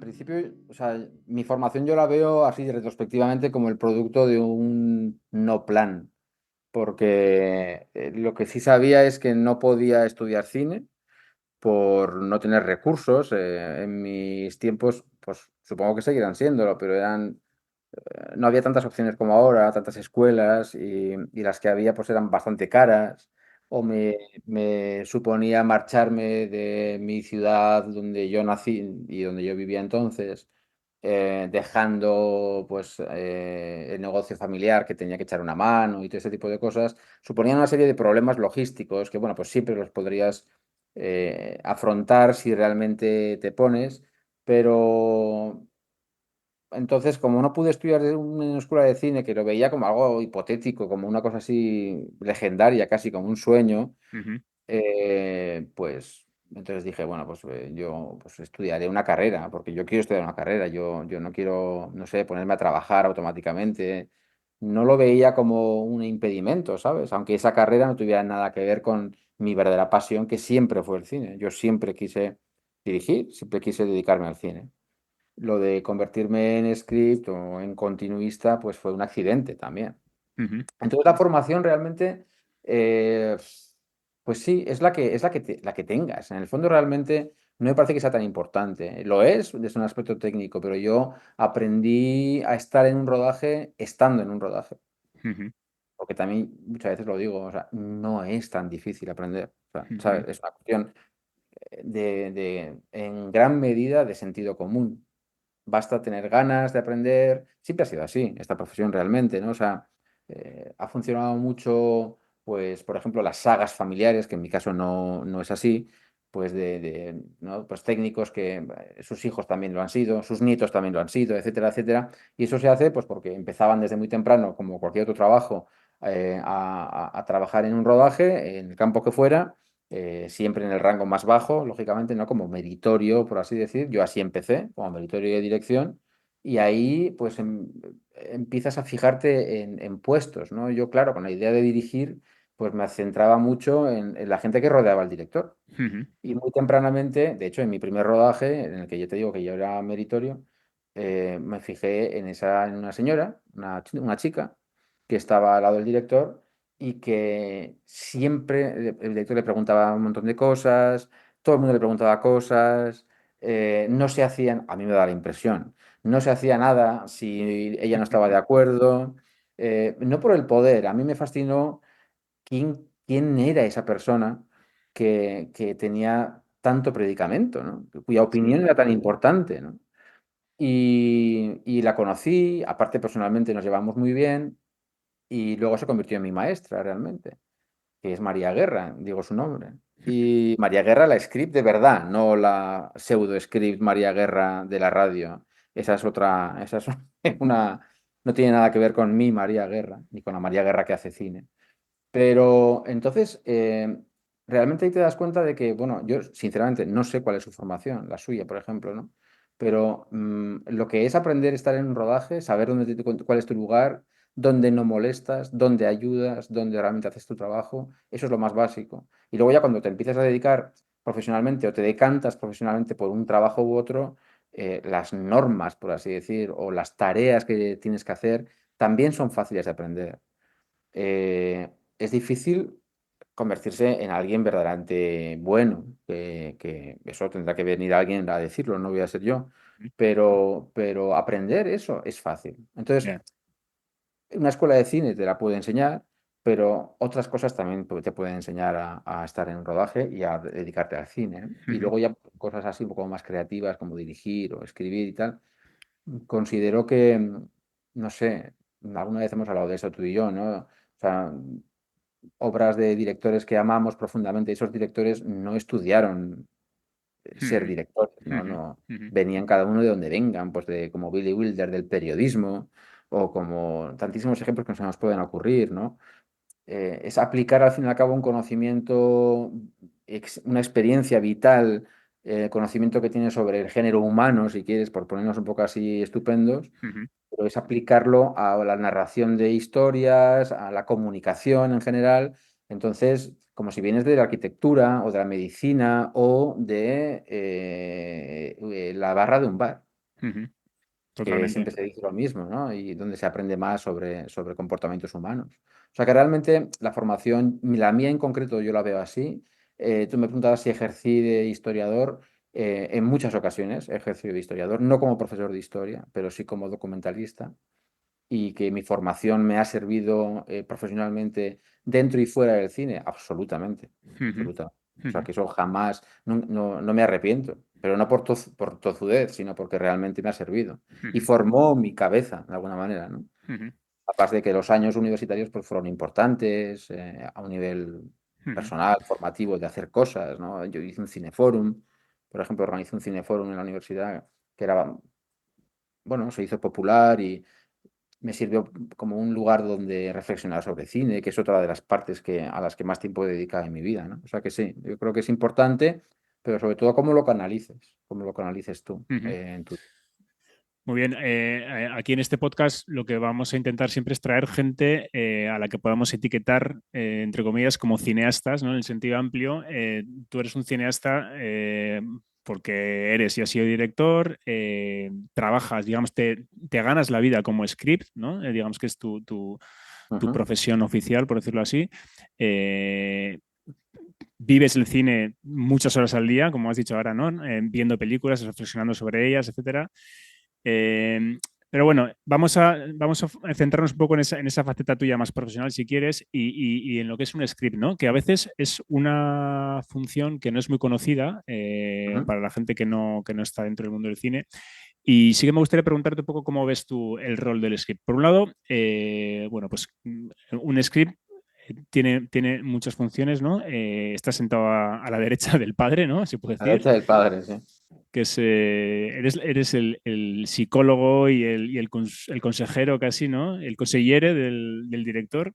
principio, o sea, mi formación yo la veo así retrospectivamente como el producto de un no plan, porque lo que sí sabía es que no podía estudiar cine por no tener recursos. En mis tiempos, pues supongo que seguirán siéndolo, pero no había tantas opciones como ahora, tantas escuelas, y las que había pues eran bastante caras, o me suponía marcharme de mi ciudad donde yo nací y donde yo vivía entonces, dejando pues el negocio familiar que tenía que echar una mano y todo ese tipo de cosas. Suponían una serie de problemas logísticos que, bueno, pues siempre los podrías afrontar si realmente te pones, pero entonces, como no pude estudiar en una escuela de cine, que lo veía como algo hipotético, como una cosa así legendaria, casi como un sueño, Ujú, pues entonces dije, bueno, pues yo pues estudiaré una carrera, porque yo quiero estudiar una carrera, yo no quiero, no sé, ponerme a trabajar automáticamente. No lo veía como un impedimento, ¿sabes? Aunque esa carrera no tuviera nada que ver con mi verdadera pasión, que siempre fue el cine. Yo siempre quise dirigir, siempre quise dedicarme al cine. Lo de convertirme en script o en continuista, pues fue un accidente también. ujú, Entonces la formación realmente, eh, pues sí, la que tengas. En el fondo realmente no me parece que sea tan importante. Lo es desde un aspecto técnico, pero yo aprendí a estar en un rodaje estando en un rodaje. ujú, Porque también muchas veces lo digo, o sea, no es tan difícil aprender. O sea, ujú, ¿sabes? Es una cuestión en gran medida, de sentido común. Basta tener ganas de aprender. Siempre ha sido así, esta profesión realmente, ¿no? O sea, ha funcionado mucho, pues, por ejemplo, las sagas familiares, que en mi caso no es así, pues ¿no? Pues técnicos que sus hijos también lo han sido, sus nietos también lo han sido, etcétera, etcétera. Y eso se hace, pues, porque empezaban desde muy temprano, como cualquier otro trabajo, a trabajar en un rodaje, en el campo que fuera, siempre en el rango más bajo, lógicamente, ¿no? Como meritorio, por así decir. Yo así empecé, como meritorio de dirección, y ahí pues empiezas a fijarte en puestos, ¿no? Yo, claro, con la idea de dirigir, pues me centraba mucho en la gente que rodeaba al director. ujú, Y muy tempranamente, de hecho, en mi primer rodaje, en el que yo te digo que yo era meritorio, me fijé en una señora, una chica, que estaba al lado del director y que siempre el director le preguntaba un montón de cosas, todo el mundo le preguntaba cosas, no se hacían, a mí me da la impresión, no se hacía nada si ella no estaba de acuerdo, no por el poder, a mí me fascinó quién era esa persona que tenía tanto predicamento, ¿no? Cuya sí, opinión era tan importante, ¿no? Y la conocí, aparte personalmente nos llevamos muy bien, y luego se convirtió en mi maestra realmente, que es María Guerra, digo su nombre. Y María Guerra, la script de verdad, no la pseudo script María Guerra de la radio. Esa es otra, esa es una, no tiene nada que ver con mi María Guerra, ni con la María Guerra que hace cine. Pero entonces, realmente ahí te das cuenta de que, bueno, yo sinceramente no sé cuál es su formación, la suya, por ejemplo, ¿no? Pero lo que es aprender a estar en un rodaje, saber cuál es tu lugar, dónde no molestas, dónde ayudas, dónde realmente haces tu trabajo, eso es lo más básico. Y luego ya cuando te empiezas a dedicar profesionalmente o te decantas profesionalmente por un trabajo u otro, las normas, por así decir, o las tareas que tienes que hacer, también son fáciles de aprender. Es difícil convertirse en alguien verdaderamente bueno, que eso tendrá que venir alguien a decirlo, no voy a ser yo, ujú, pero aprender eso es fácil. Entonces, ya, una escuela de cine te la puede enseñar, pero otras cosas también te pueden enseñar a estar en un rodaje y a dedicarte al cine, ¿no? Y ujú, luego ya cosas así un poco más creativas como dirigir o escribir y tal. Considero que, no sé, alguna vez hemos hablado de eso tú y yo, ¿no? O sea, obras de directores que amamos profundamente. Esos directores no estudiaron ser ujú, directores, ¿no? ujú, No, ujú, venían cada uno de donde vengan, pues de como Billy Wilder del periodismo o como tantísimos ejemplos que se nos pueden ocurrir, ¿no? Es aplicar al fin y al cabo un conocimiento, una experiencia vital, conocimiento que tienes sobre el género humano, si quieres, por ponernos un poco así estupendos, ujú, pero es aplicarlo a la narración de historias, a la comunicación en general. Entonces, como si vienes de la arquitectura o de la medicina o de la barra de un bar. Ujú. que Totalmente. siempre se dice lo mismo, ¿no? Y donde se aprende más sobre comportamientos humanos. O sea que realmente la formación, la mía en concreto, yo la veo así. Tú me preguntabas si ejercí de historiador. En muchas ocasiones he ejercido de historiador, no como profesor de historia, pero sí como documentalista, y que mi formación me ha servido profesionalmente dentro y fuera del cine, absolutamente, Ujú, absolutamente. O sea, ujú, que eso jamás, no me arrepiento, pero no por tozudez, sino porque realmente me ha servido. Y ujú, formó mi cabeza, de alguna manera, ¿no? ujú, Aparte de que los años universitarios pues, fueron importantes a un nivel ujú, personal, formativo, de hacer cosas, ¿no? Yo hice un cineforum, por ejemplo, organizé un cineforum en la universidad que era, bueno, se hizo popular y me sirvió como un lugar donde reflexionar sobre cine, que es otra de las partes a las que más tiempo he dedicado en mi vida, ¿no? O sea que sí, yo creo que es importante, pero sobre todo cómo lo canalices tú ujú. en tu... Muy bien, aquí en este podcast lo que vamos a intentar siempre es traer gente a la que podamos etiquetar, entre comillas, como cineastas, ¿no? En el sentido amplio. Tú eres un cineasta porque eres y has sido director, trabajas, digamos, te ganas la vida como script, ¿no? Digamos que es tu Ujú. profesión oficial, por decirlo así. Eh, Vives el cine muchas horas al día, como has dicho ahora, ¿no? Viendo películas, reflexionando sobre ellas, etcétera. Eh, pero bueno, vamos a centrarnos un poco en esa faceta tuya más profesional, si quieres, y en lo que es un script, ¿no? Que a veces es una función que no es muy conocida Ujú. para la gente que no está dentro del mundo del cine. Y sí que me gustaría preguntarte un poco cómo ves tú el rol del script. Por un lado, bueno, pues un script tiene muchas funciones, ¿no? Está sentado a la derecha del padre, ¿no? Se puede A la decir, derecha del padre, sí. que es, eres el psicólogo y el consejero casi, ¿no? El consellere del director.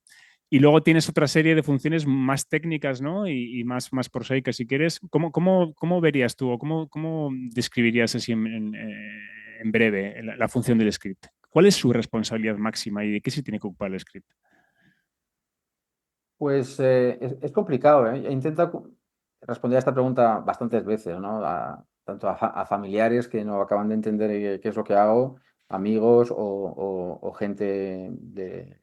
Y luego tienes otra serie de funciones más técnicas, ¿no? Y más prosaicas, si quieres. ¿Cómo verías tú o cómo describirías así en breve la función del script? ¿Cuál es su responsabilidad máxima y de qué se tiene que ocupar el script? Pues es complicado, ¿eh? He intentado responder a esta pregunta bastantes veces, ¿no? Tanto a familiares que no acaban de entender qué es lo que hago, amigos o gente de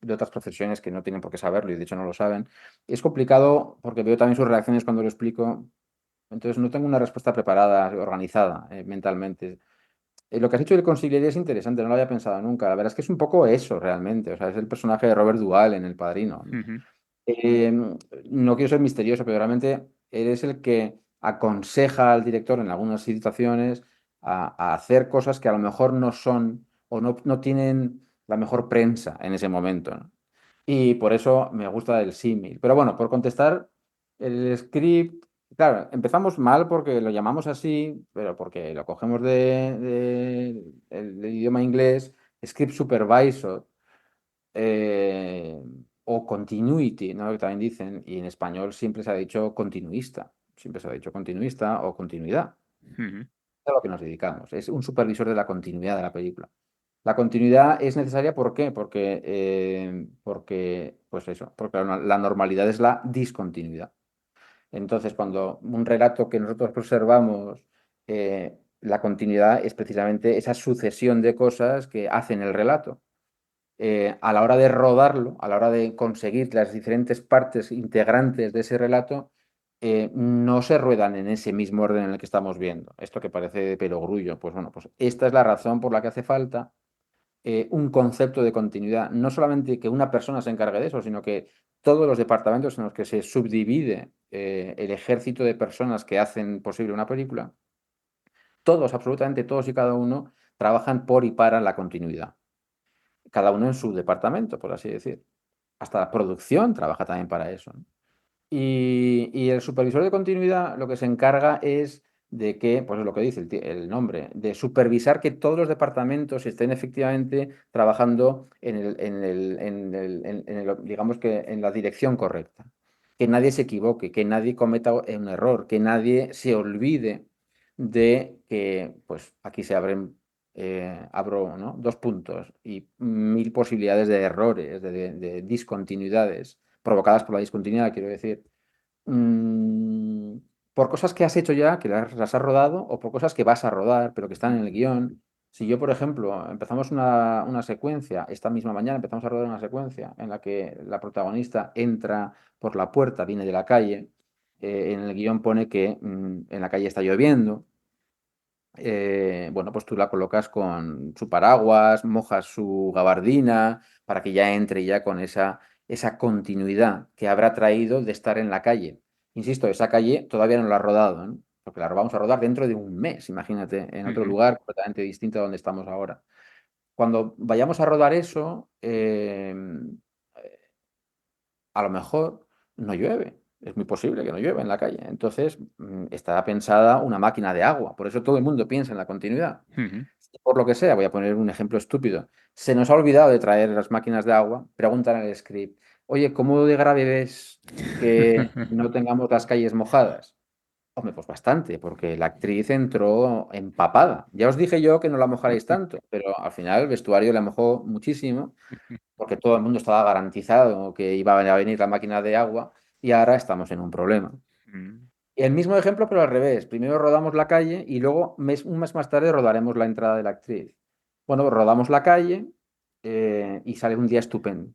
otras profesiones que no tienen por qué saberlo y de hecho no lo saben. Es complicado porque veo también sus reacciones cuando lo explico, entonces no tengo una respuesta preparada, organizada mentalmente. Lo que has dicho del consigliere es interesante, no lo había pensado nunca. La verdad es que es un poco eso realmente, o sea, es el personaje de Robert Duvall en El Padrino. Ujú, Eh, no quiero ser misterioso, pero realmente eres el que aconseja al director en algunas situaciones a hacer cosas que a lo mejor no son o no tienen la mejor prensa en ese momento, ¿no? Y por eso me gusta el símil. Pero bueno, por contestar, el script, claro, empezamos mal porque lo llamamos así, pero porque lo cogemos del idioma inglés, script supervisor eh, o continuity, ¿no? Que también dicen, y en español siempre se ha dicho continuista, siempre se ha dicho continuista o continuidad. ujú, Es a lo que nos dedicamos, es un supervisor de la continuidad de la película. La continuidad es necesaria, ¿por qué? Porque pues eso, porque la normalidad es la discontinuidad. Entonces, cuando un relato que nosotros observamos, la continuidad es precisamente esa sucesión de cosas que hacen el relato. A la hora de rodarlo, a la hora de conseguir las diferentes partes integrantes de ese relato, no se ruedan en ese mismo orden en el que estamos viendo. Esto que parece de perogrullo, pues bueno, pues esta es la razón por la que hace falta un concepto de continuidad. No solamente que una persona se encargue de eso, sino que todos los departamentos en los que se subdivide el ejército de personas que hacen posible una película, todos, absolutamente todos y cada uno, trabajan por y para la continuidad, cada uno en su departamento, por así decir. Hasta la producción trabaja también para eso, ¿no? Y el supervisor de continuidad lo que se encarga es de que, pues es lo que dice el nombre, de supervisar que todos los departamentos estén efectivamente trabajando digamos que en la dirección correcta. Que nadie se equivoque, que nadie cometa un error, que nadie se olvide de que, pues aquí se abro, ¿no? Dos puntos y mil posibilidades de errores, de discontinuidades provocadas por la discontinuidad, quiero decir, mm, por cosas que has hecho ya, que las has rodado, o por cosas que vas a rodar, pero que están en el guión. Si yo, por ejemplo, empezamos una secuencia, esta misma mañana empezamos a rodar una secuencia en la que la protagonista entra por la puerta, viene de la calle, en el guión pone que en la calle está lloviendo. Bueno, pues tú la colocas con su paraguas, mojas su gabardina para que ya entre ya con esa continuidad que habrá traído de estar en la calle. Insisto, esa calle todavía no la ha rodado, ¿no? Porque la vamos a rodar dentro de un mes, imagínate, en otro Ujú. lugar completamente distinto a donde estamos ahora. Cuando vayamos a rodar eso, a lo mejor no llueve. Es muy posible que no llueva en la calle. Entonces, estará pensada una máquina de agua. Por eso todo el mundo piensa en la continuidad. Ujú. Si por lo que sea, voy a poner un ejemplo estúpido, se nos ha olvidado de traer las máquinas de agua, preguntan en el script, oye, ¿cómo de grave ves que no tengamos las calles mojadas? Hombre, pues bastante, porque la actriz entró empapada. Ya os dije yo que no la mojaréis tanto, pero al final el vestuario la mojó muchísimo porque todo el mundo estaba garantizado que iba a venir la máquina de agua y ahora estamos en un problema. Mm. El mismo ejemplo, pero al revés. Primero rodamos la calle y luego un mes más tarde rodaremos la entrada de la actriz. Bueno, rodamos la calle y sale un día estupendo.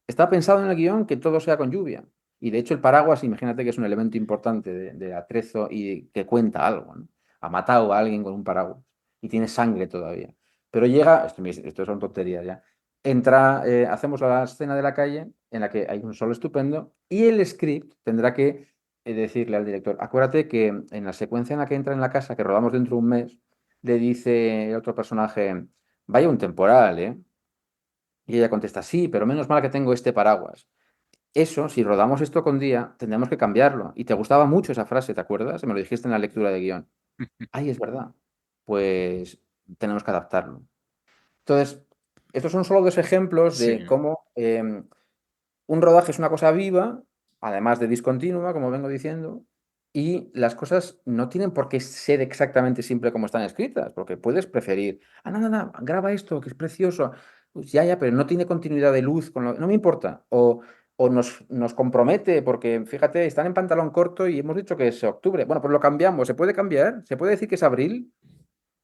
Está pensado en el guión que todo sea con lluvia. Y de hecho el paraguas, imagínate que es un elemento importante de atrezo y que cuenta algo, ¿no? Ha matado a alguien con un paraguas y tiene sangre todavía. Pero llega, esto son tonterías ya, entra, hacemos la escena de la calle en la que hay un sol estupendo y el script tendrá que decirle al director, acuérdate que en la secuencia en la que entra en la casa, que rodamos dentro de un mes, le dice el otro personaje, vaya un temporal, ¿eh? Y ella contesta, sí, pero menos mal que tengo este paraguas. Eso, si rodamos esto con día, tendremos que cambiarlo. Y te gustaba mucho esa frase, ¿te acuerdas? Me lo dijiste en la lectura de guión. Ay, es verdad. Pues tenemos que adaptarlo. Entonces, estos son solo dos ejemplos Sí. de cómo un rodaje es una cosa viva, además de discontinua, como vengo diciendo, y las cosas no tienen por qué ser exactamente siempre como están escritas, porque puedes preferir, no, no, no, graba esto, que es precioso. Pues ya, ya, pero no tiene continuidad de luz, no me importa. O nos compromete, porque fíjate, están en pantalón corto y hemos dicho que es octubre. Bueno, pues lo cambiamos, ¿se puede cambiar? ¿Se puede decir que es abril?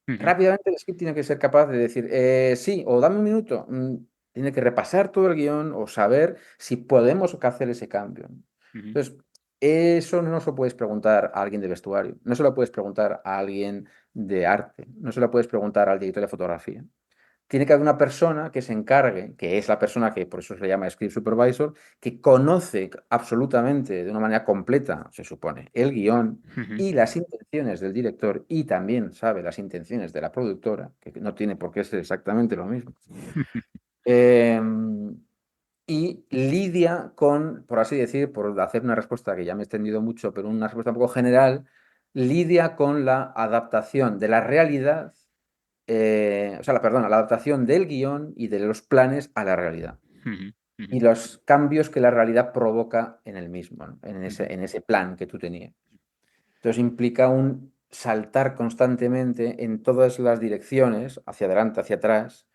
Ujú. Rápidamente el script tiene que ser capaz de decir, sí, o dame un minuto. Tiene que repasar todo el guión o saber si podemos hacer ese cambio. Ujú. Entonces, eso no se lo puedes preguntar a alguien de vestuario, no se lo puedes preguntar a alguien de arte, no se lo puedes preguntar al director de fotografía. Tiene que haber una persona que se encargue, que es la persona que por eso se le llama script supervisor, que conoce absolutamente de una manera completa, se supone, el guión Ujú. y las intenciones del director y también sabe las intenciones de la productora, que no tiene por qué ser exactamente lo mismo. Eh, y lidia con, por así decir, por hacer una respuesta que ya me he extendido mucho, pero una respuesta un poco general, lidia con la adaptación de la realidad, o sea, perdona, la adaptación del guión y de los planes a la realidad Ujú. y Ujú. los cambios que la realidad provoca en el mismo, ¿no? Ujú. En ese plan que tú tenías. Entonces implica un saltar constantemente en todas las direcciones, hacia adelante, hacia atrás,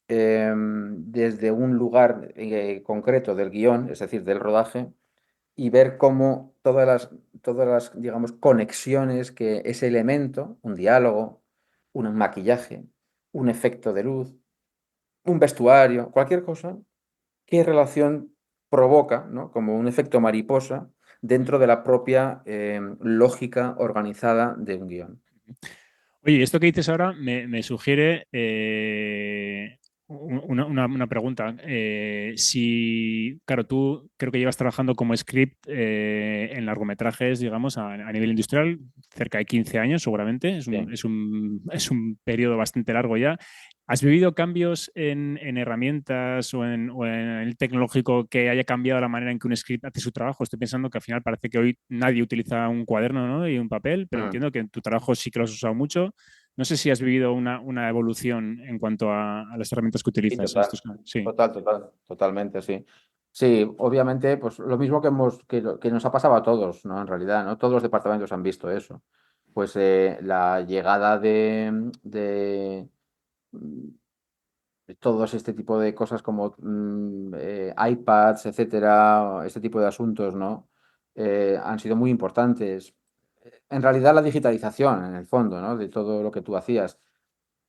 desde un lugar concreto del guión, es decir, del rodaje, y ver cómo todas las, digamos, conexiones que ese elemento, un diálogo, un maquillaje, un efecto de luz, un vestuario, cualquier cosa, qué relación provoca, ¿no? Como un efecto mariposa dentro de la propia lógica organizada de un guión. Oye, esto que dices ahora me sugiere una pregunta. Si, claro, tú creo que llevas trabajando como script en largometrajes, digamos, a nivel industrial, cerca de 15 años seguramente, Sí. es un periodo bastante largo ya. ¿Has vivido cambios en herramientas o en el tecnológico que haya cambiado la manera en que un script hace su trabajo? Estoy pensando que al final parece que hoy nadie utiliza un cuaderno, ¿no? Y un papel, pero Mm. entiendo que en tu trabajo sí que lo has usado mucho. No sé si has vivido una evolución en cuanto a las herramientas que Sí, utilizas en total, estos casos. Sí. totalmente, sí. Sí, obviamente, pues lo mismo que nos ha pasado a todos, ¿no? En realidad, ¿no? Todos los departamentos han visto eso. Pues la llegada de todos este tipo de cosas como iPads, etcétera, este tipo de asuntos, ¿no? Han sido muy importantes. en realidad la digitalización, en el fondo, ¿no? De todo lo que tú hacías.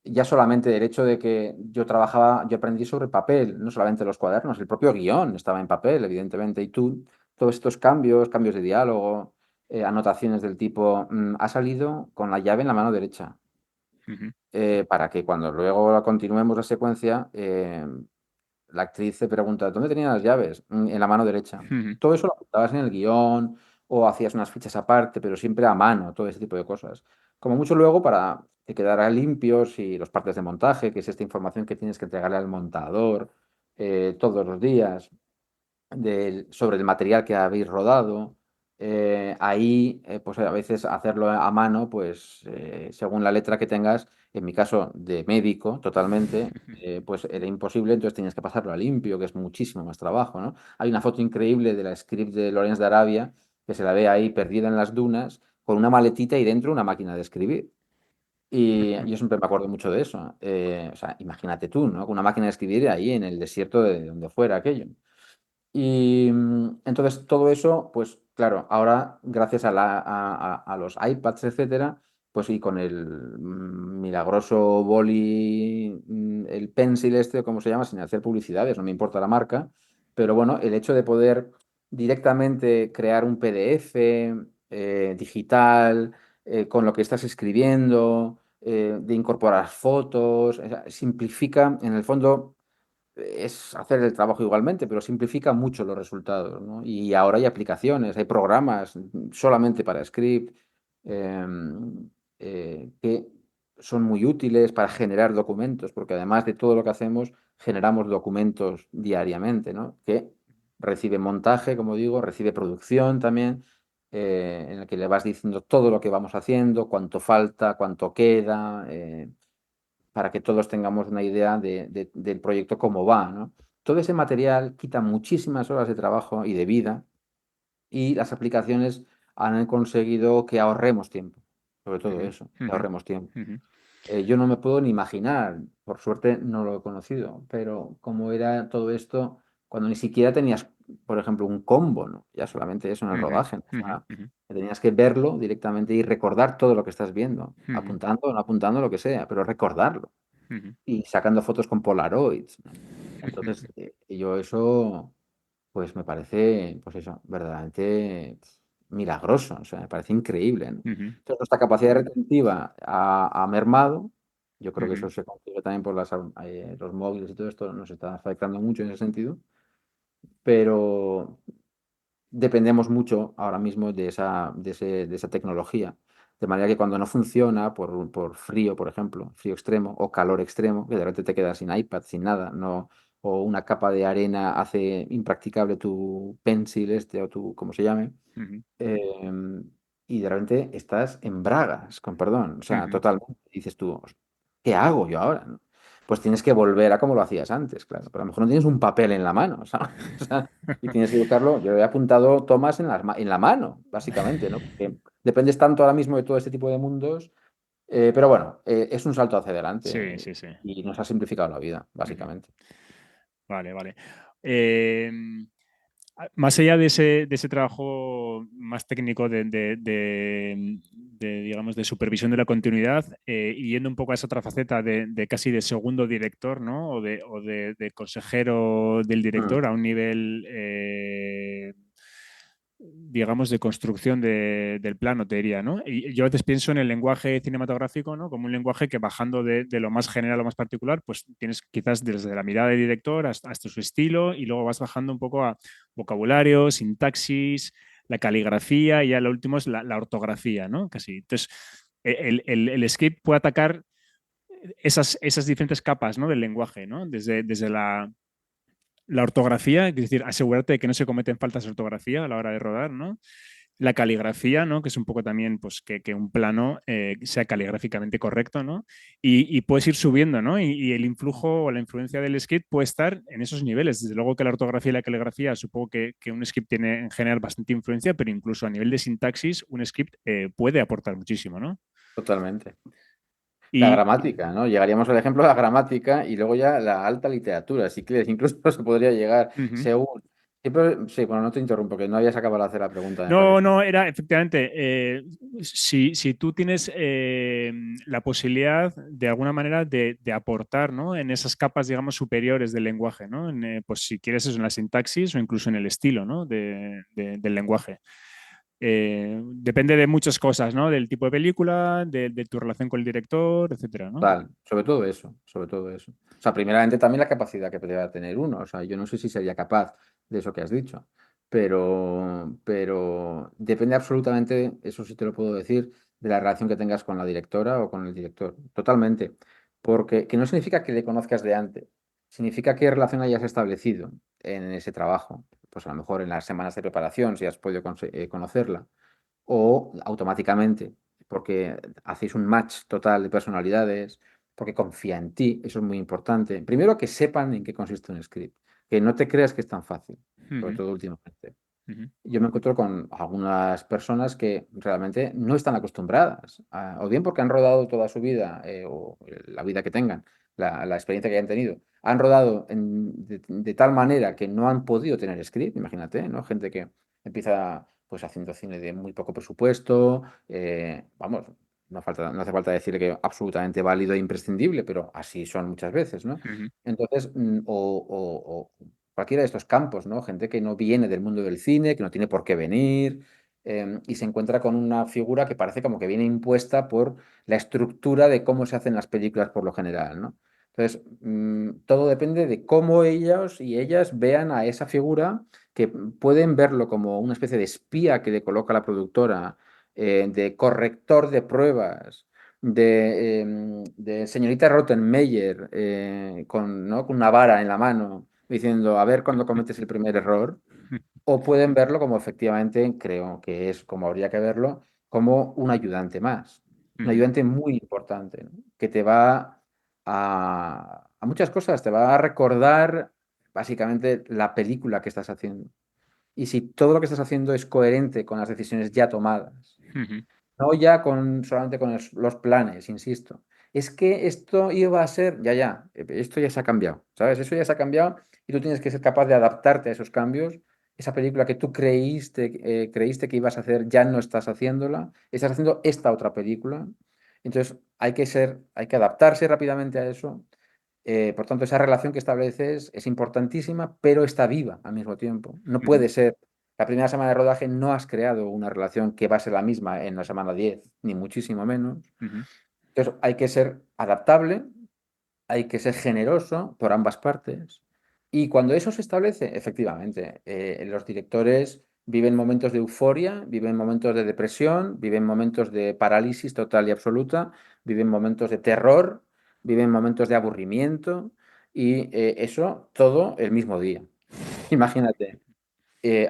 Ya solamente el hecho de que yo aprendí sobre papel, no solamente los cuadernos, el propio guión estaba en papel, evidentemente, y tú, todos estos cambios de diálogo, anotaciones del tipo, ha salido con la llave en la mano derecha, Ujú, para que cuando luego continuemos la secuencia, la actriz te pregunta, ¿dónde tenía las llaves? En la mano derecha. ujú, Todo eso lo apuntabas en el guión o hacías unas fichas aparte, pero siempre a mano, todo ese tipo de cosas. Como mucho luego para que quedara limpios y los partes de montaje, que es esta información que tienes que entregarle al montador todos los días sobre el material que habéis rodado. Ahí, pues a veces hacerlo a mano, pues según la letra que tengas, en mi caso de médico totalmente, pues era imposible, entonces tenías que pasarlo a limpio, que es muchísimo más trabajo, ¿no? Hay una foto increíble de la script de Lorenz de Arabia, que se la ve ahí perdida en las dunas, con una maletita y dentro una máquina de escribir. Y yo siempre me acuerdo mucho de eso. O sea, imagínate tú, ¿no? Con una máquina de escribir ahí en el desierto de donde fuera aquello. Y entonces todo eso, pues claro, ahora gracias a los iPads, etcétera, pues y con el milagroso boli, el pencil este, ¿cómo se llama? Sin hacer publicidades, no me importa la marca, pero bueno, el hecho de poder directamente crear un PDF digital con lo que estás escribiendo, de incorporar fotos, o sea, simplifica en el fondo es hacer el trabajo igualmente, pero simplifica mucho los resultados, ¿no? Y ahora hay aplicaciones, hay programas solamente para script que son muy útiles para generar documentos, porque además de todo lo que hacemos, generamos documentos diariamente, ¿no? Que recibe montaje, como digo, recibe producción también, en el que le vas diciendo todo lo que vamos haciendo, cuánto falta, cuánto queda. Para que todos tengamos una idea del proyecto cómo va, ¿no? Todo ese material quita muchísimas horas de trabajo y de vida y las aplicaciones han conseguido que ahorremos tiempo, sobre todo ujú, eso, que ujú, ahorremos tiempo. ujú, Yo no me puedo ni imaginar, por suerte no lo he conocido, pero cómo era todo esto cuando ni siquiera tenías, por ejemplo, un combo, ¿no? Ya solamente eso en el ujú, rodaje, ¿no? O ujú, sea, ujú, que tenías que verlo directamente y recordar todo lo que estás viendo, ujú, apuntando o no apuntando lo que sea, pero recordarlo ujú, y sacando fotos con Polaroids, ¿no? ujú, Entonces, yo eso, pues me parece, pues eso, verdaderamente milagroso, o sea, me parece increíble, ¿no? ujú, Entonces, nuestra capacidad retentiva ha mermado, yo creo que ujú, eso se consigue también por los móviles y todo esto, nos está afectando mucho en ese sentido, pero dependemos mucho ahora mismo de esa tecnología. De manera que cuando no funciona, por frío, por ejemplo, frío extremo o calor extremo, que de repente te quedas sin iPad, sin nada, no, o una capa de arena hace impracticable tu pencil este o tu, como se llame, ujú, eh, y de repente estás en bragas, con perdón, o sea, ujú. totalmente. Dices tú, ¿qué hago yo ahora? ¿No? Pues tienes que volver a como lo hacías antes, claro, pero a lo mejor no tienes un papel en la mano, ¿sabes? O sea, y tienes que buscarlo. Yo he apuntado tomas en la mano, básicamente, ¿no? Porque dependes tanto ahora mismo de todo este tipo de mundos, pero bueno, es un salto hacia Sí, adelante sí, sí. y nos ha simplificado la vida, Ujú. básicamente. Vale, vale. Más allá de ese trabajo más técnico digamos, de supervisión de la continuidad, y yendo un poco a esa otra faceta de casi de segundo director, ¿no? De consejero del Mm, director a un nivel, digamos, de construcción del plano, te diría, ¿no? Y yo a veces pienso en el lenguaje cinematográfico, ¿no? Como un lenguaje que bajando de lo más general a lo más particular, pues tienes quizás desde la mirada del director hasta su estilo y luego vas bajando un poco a vocabulario, sintaxis, la caligrafía y ya lo último es la ortografía, ¿no? Casi. Entonces, el script puede atacar esas diferentes capas, ¿no? Del lenguaje, ¿no? Desde la ortografía, es decir, asegurarte de que no se cometen faltas de ortografía a la hora de rodar, ¿no? La caligrafía, ¿no? Que es un poco también pues, que un plano sea caligráficamente correcto, ¿no? Y puedes ir subiendo, ¿no? Y el influjo o la influencia del script puede estar en esos niveles. Desde luego que la ortografía y la caligrafía, supongo que un script tiene en general bastante influencia, pero incluso a nivel de sintaxis, un script puede aportar muchísimo, ¿no? totalmente. La Y, gramática, ¿no? Llegaríamos al ejemplo de la gramática y luego ya la alta literatura, si quieres, incluso se podría llegar, uh -huh, según. Sí, bueno, no te interrumpo, que no habías acabado de hacer la pregunta, me No, parece. no, era efectivamente, si tú tienes la posibilidad de alguna manera de aportar, ¿no? En esas capas, digamos, superiores del lenguaje, ¿no? Pues si quieres eso en la sintaxis o incluso en el estilo, ¿no? Del lenguaje. Depende de muchas cosas, ¿no? Del tipo de película, de tu relación con el director, etcétera, ¿no? Vale, sobre todo eso, sobre todo eso. O sea, primeramente también la capacidad que podría tener uno. O sea, yo no sé si sería capaz de eso que has dicho, pero depende absolutamente, eso sí te lo puedo decir, de la relación que tengas con la directora o con el director. Totalmente. Porque que no significa que le conozcas de antes, significa qué relación hayas establecido en ese trabajo. Pues a lo mejor en las semanas de preparación, si has podido conocerla, o automáticamente porque hacéis un match total de personalidades, porque confía en ti, eso es muy importante. Primero, que sepan en qué consiste un script, que no te creas que es tan fácil, sobre Ujú, todo últimamente. ujú, Yo me encuentro con algunas personas que realmente no están acostumbradas, o bien porque han rodado toda su vida, o la vida que tengan, la experiencia que hayan tenido, han rodado de tal manera que no han podido tener script, imagínate, ¿no? Gente que empieza pues haciendo cine de muy poco presupuesto, vamos, no hace falta decir que absolutamente válido e imprescindible, pero así son muchas veces, ¿no? ujú, Entonces, o cualquiera de estos campos, ¿no? Gente que no viene del mundo del cine, que no tiene por qué venir, y se encuentra con una figura que parece como que viene impuesta por la estructura de cómo se hacen las películas por lo general, ¿no? Entonces, todo depende de cómo ellos y ellas vean a esa figura, que pueden verlo como una especie de espía que le coloca la productora, de corrector de pruebas, de señorita Rottenmeier, con, ¿no? con una vara en la mano diciendo, a ver cuándo cometes el primer error, o pueden verlo como efectivamente, creo que es como habría que verlo, como un ayudante más, un ujú, ayudante muy importante, ¿no? Que te va a muchas cosas, te va a recordar básicamente la película que estás haciendo. Y si todo lo que estás haciendo es coherente con las decisiones ya tomadas, ujú, no ya con solamente con los planes, insisto. Es que esto iba a ser, esto ya se ha cambiado, ¿sabes? Eso ya se ha cambiado y tú tienes que ser capaz de adaptarte a esos cambios. Esa película que tú creíste que ibas a hacer, ya no estás haciéndola, estás haciendo esta otra película. Entonces hay que adaptarse rápidamente a eso. Por tanto, esa relación que estableces es importantísima, pero está viva al mismo tiempo. No ujú, puede ser. La primera semana de rodaje no has creado una relación que va a ser la misma en la semana 10 ni muchísimo menos. ujú, Entonces, hay que ser adaptable, hay que ser generoso por ambas partes. Y cuando eso se establece, efectivamente, los directores viven momentos de euforia, viven momentos de depresión, viven momentos de parálisis total y absoluta, viven momentos de terror, viven momentos de aburrimiento, y eso todo el mismo día. Imagínate,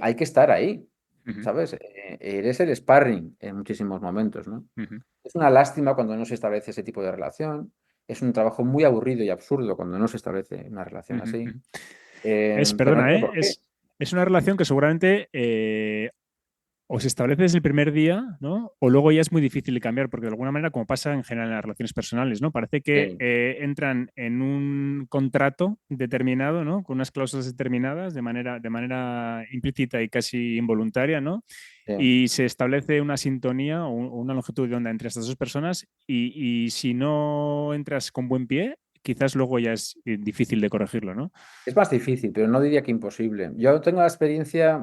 hay que estar ahí, ujú, ¿sabes? Eres el sparring en muchísimos momentos, ¿no? ujú, Es una lástima cuando no se establece ese tipo de relación. Es un trabajo muy aburrido y absurdo cuando no se establece una relación ujú, así. ujú. Pero no Perdona, tiene por qué. es una relación que seguramente o se establece desde el primer día, ¿no? O luego ya es muy difícil de cambiar, porque de alguna manera, como pasa en general en las relaciones personales, ¿no? Parece que Sí, entran en un contrato determinado, ¿no? Con unas cláusulas determinadas de manera implícita y casi involuntaria, ¿no? sí. Y se establece una sintonía o una longitud de onda entre estas dos personas y si no entras con buen pie, quizás luego ya es difícil de corregirlo, ¿no? Es más difícil, pero no diría que imposible. Yo tengo la experiencia,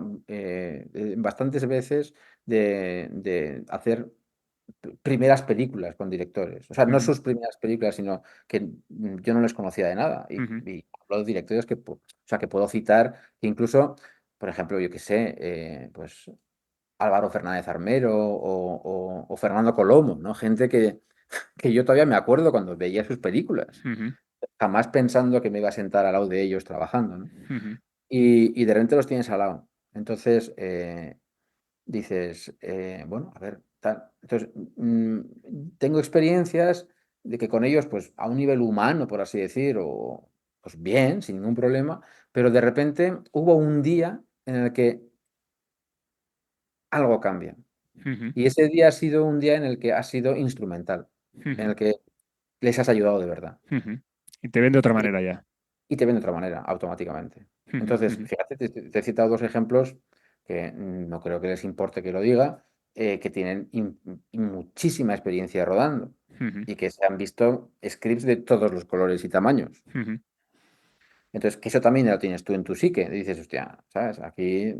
bastantes veces, de hacer primeras películas con directores. O sea, no Ujú, sus primeras películas, sino que yo no les conocía de nada. ujú, Y hablo de directores o sea, que puedo citar, que incluso, por ejemplo, yo qué sé, pues Álvaro Fernández Armero, o Fernando Colomo, ¿no? Gente que yo todavía me acuerdo cuando veía sus películas, ujú, jamás pensando que me iba a sentar al lado de ellos trabajando, ¿no? ujú, Y de repente los tienes al lado. Entonces, dices, bueno, a ver, tal. Entonces, tengo experiencias de que con ellos, pues a un nivel humano, por así decir, o pues bien, sin ningún problema, pero de repente hubo un día en el que algo cambia. ujú, Y ese día ha sido un día en el que ha sido instrumental, en ujú, el que les has ayudado de verdad. ujú. Y te ven de otra Y manera ya. y te ven de otra manera, automáticamente. Ujú, Entonces, ujú, fíjate, te he citado dos ejemplos que no creo que les importe que lo diga, que tienen muchísima experiencia rodando ujú, y que se han visto scripts de todos los colores y tamaños. ujú. Entonces, que eso también lo tienes tú en tu psique. Dices, hostia, ¿sabes? Aquí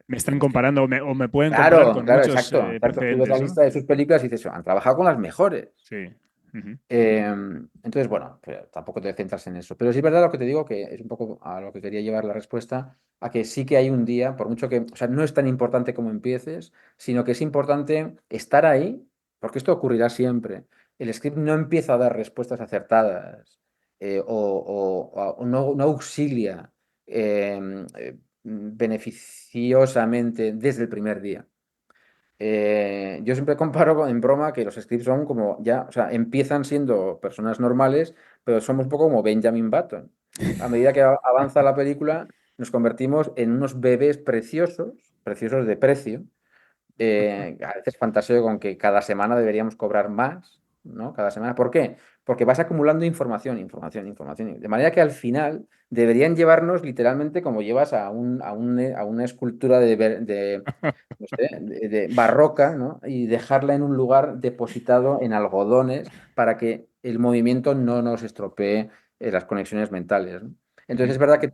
Me yo están me estoy... comparando o me pueden comparar Claro, con claro, muchos exacto, exacto. Tú ves la precedentes, ¿no? lista de sus películas y dices, han trabajado con las mejores. Sí. Ujú, Entonces, bueno, pero tampoco te centras en eso. Pero sí es verdad lo que te digo, que es un poco a lo que quería llevar la respuesta, a que sí que hay un día, por mucho que, o sea, no es tan importante como empieces, sino que es importante estar ahí, porque esto ocurrirá siempre. El script no empieza a dar respuestas acertadas o no auxilia beneficiosamente desde el primer día. Yo siempre comparo en broma que los scripts son como ya, o sea, empiezan siendo personas normales, pero somos un poco como Benjamin Button. A medida que avanza la película, nos convertimos en unos bebés preciosos, preciosos de precio. A veces fantaseo con que cada semana deberíamos cobrar más, ¿no? Cada semana. ¿Por qué? Porque vas acumulando información, información, información. De manera que al final deberían llevarnos literalmente como llevas a una escultura no sé, barroca, ¿no? Y dejarla en un lugar depositado en algodones para que el movimiento no nos estropee las conexiones mentales, ¿no? Entonces ujú. es verdad que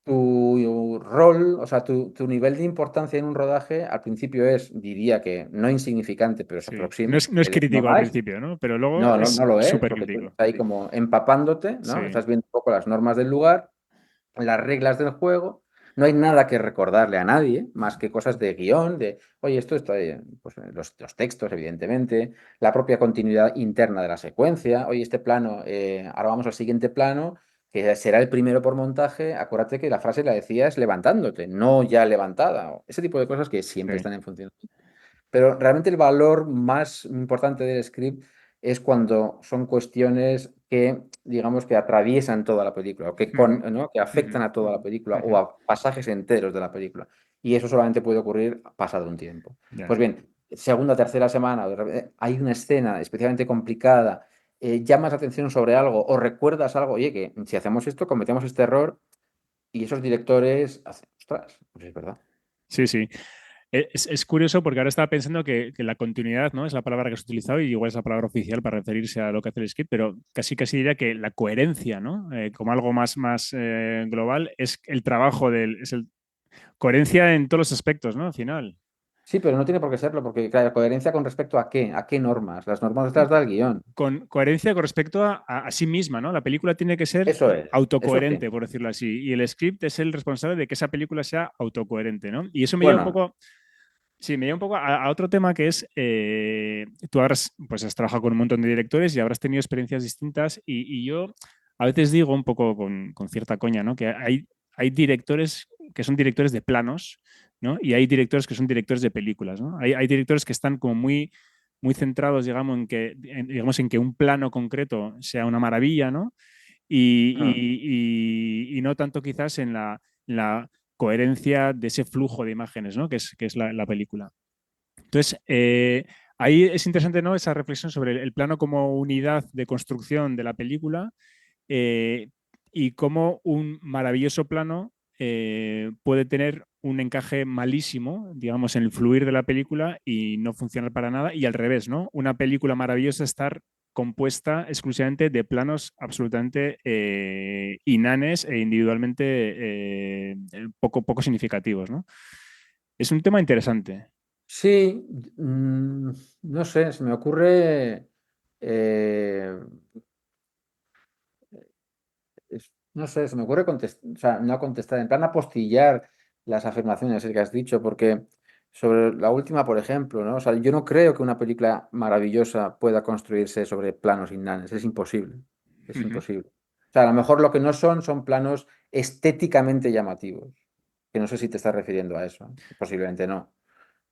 tu rol, o sea, tu nivel de importancia en un rodaje al principio es, diría que no insignificante, pero se Sí. aproxima, No es el no crítico al más. principio, ¿no? Pero luego No, no, es no lo es, súper porque tú crítico. estás ahí como empapándote, ¿no? Sí. Estás viendo un poco las normas del lugar, las reglas del juego. No hay nada que recordarle a nadie, más que cosas de guión, de, oye, esto está, pues los textos, evidentemente, la propia continuidad interna de la secuencia, oye, este plano, ahora vamos al siguiente plano, que será el primero por montaje, acuérdate que la frase la decías levantándote, no ya levantada, o ese tipo de cosas que siempre Sí. están en función. Pero realmente el valor más importante del script es cuando son cuestiones que, digamos, que atraviesan toda la película o que, Ujú, ¿no? Que afectan ujú, a toda la película o ujú. a pasajes enteros de la película. Y eso solamente puede ocurrir pasado un tiempo. Ya. Pues bien, segunda, tercera semana, de repente hay una escena especialmente complicada, llamas atención sobre algo o recuerdas algo, oye, que si hacemos esto, cometemos este error y esos directores hacen, ostras, pues es verdad. Sí, sí. Es curioso porque ahora estaba pensando que la continuidad, ¿no? Es la palabra que has utilizado y igual es la palabra oficial para referirse a lo que hace el script, pero casi diría que la coherencia, ¿no? Como algo más global, es el trabajo es el coherencia en todos los aspectos, ¿no? Al final. Sí, pero no tiene por qué serlo, porque, claro, coherencia con respecto a qué normas. Las normas estas da el guión. Con coherencia con respecto a sí misma, ¿no? La película tiene que ser Eso sí. autocoherente, por decirlo así, y el script es el responsable de que esa película sea autocoherente, ¿no? Y eso me lleva un Bueno, poco, sí, me lleva un poco a otro tema que es, tú habrás, pues has trabajado con un montón de directores y habrás tenido experiencias distintas y yo a veces digo un poco con cierta coña, ¿no? Que hay directores que son directores de planos, ¿no? Y hay directores que son directores de películas, ¿no? Hay directores que están como muy centrados, digamos, digamos, en que un plano concreto sea una maravilla, ¿no? mm, Y no tanto quizás en la coherencia de ese flujo de imágenes, ¿no? Que es la película. Entonces, ahí es interesante, ¿no? Esa reflexión sobre el plano como unidad de construcción de la película eh, y cómo un maravilloso plano puede tener un encaje malísimo, digamos, en el fluir de la película y no funcionar para nada. Y al revés, ¿no? Una película maravillosa estar compuesta exclusivamente de planos absolutamente inanes e individualmente poco significativos, ¿no? Es un tema interesante. sí, no sé, se me ocurre, eh, no sé, se me ocurre contestar, o sea, no contestar, en plan apostillar las afirmaciones que has dicho, porque sobre la última, por ejemplo, ¿no? O sea, yo no creo que una película maravillosa pueda construirse sobre planos innanes, es imposible, es Ujú. imposible. O sea, a lo mejor lo que no son planos estéticamente llamativos, que no sé si te estás refiriendo a eso, ¿eh? Posiblemente no.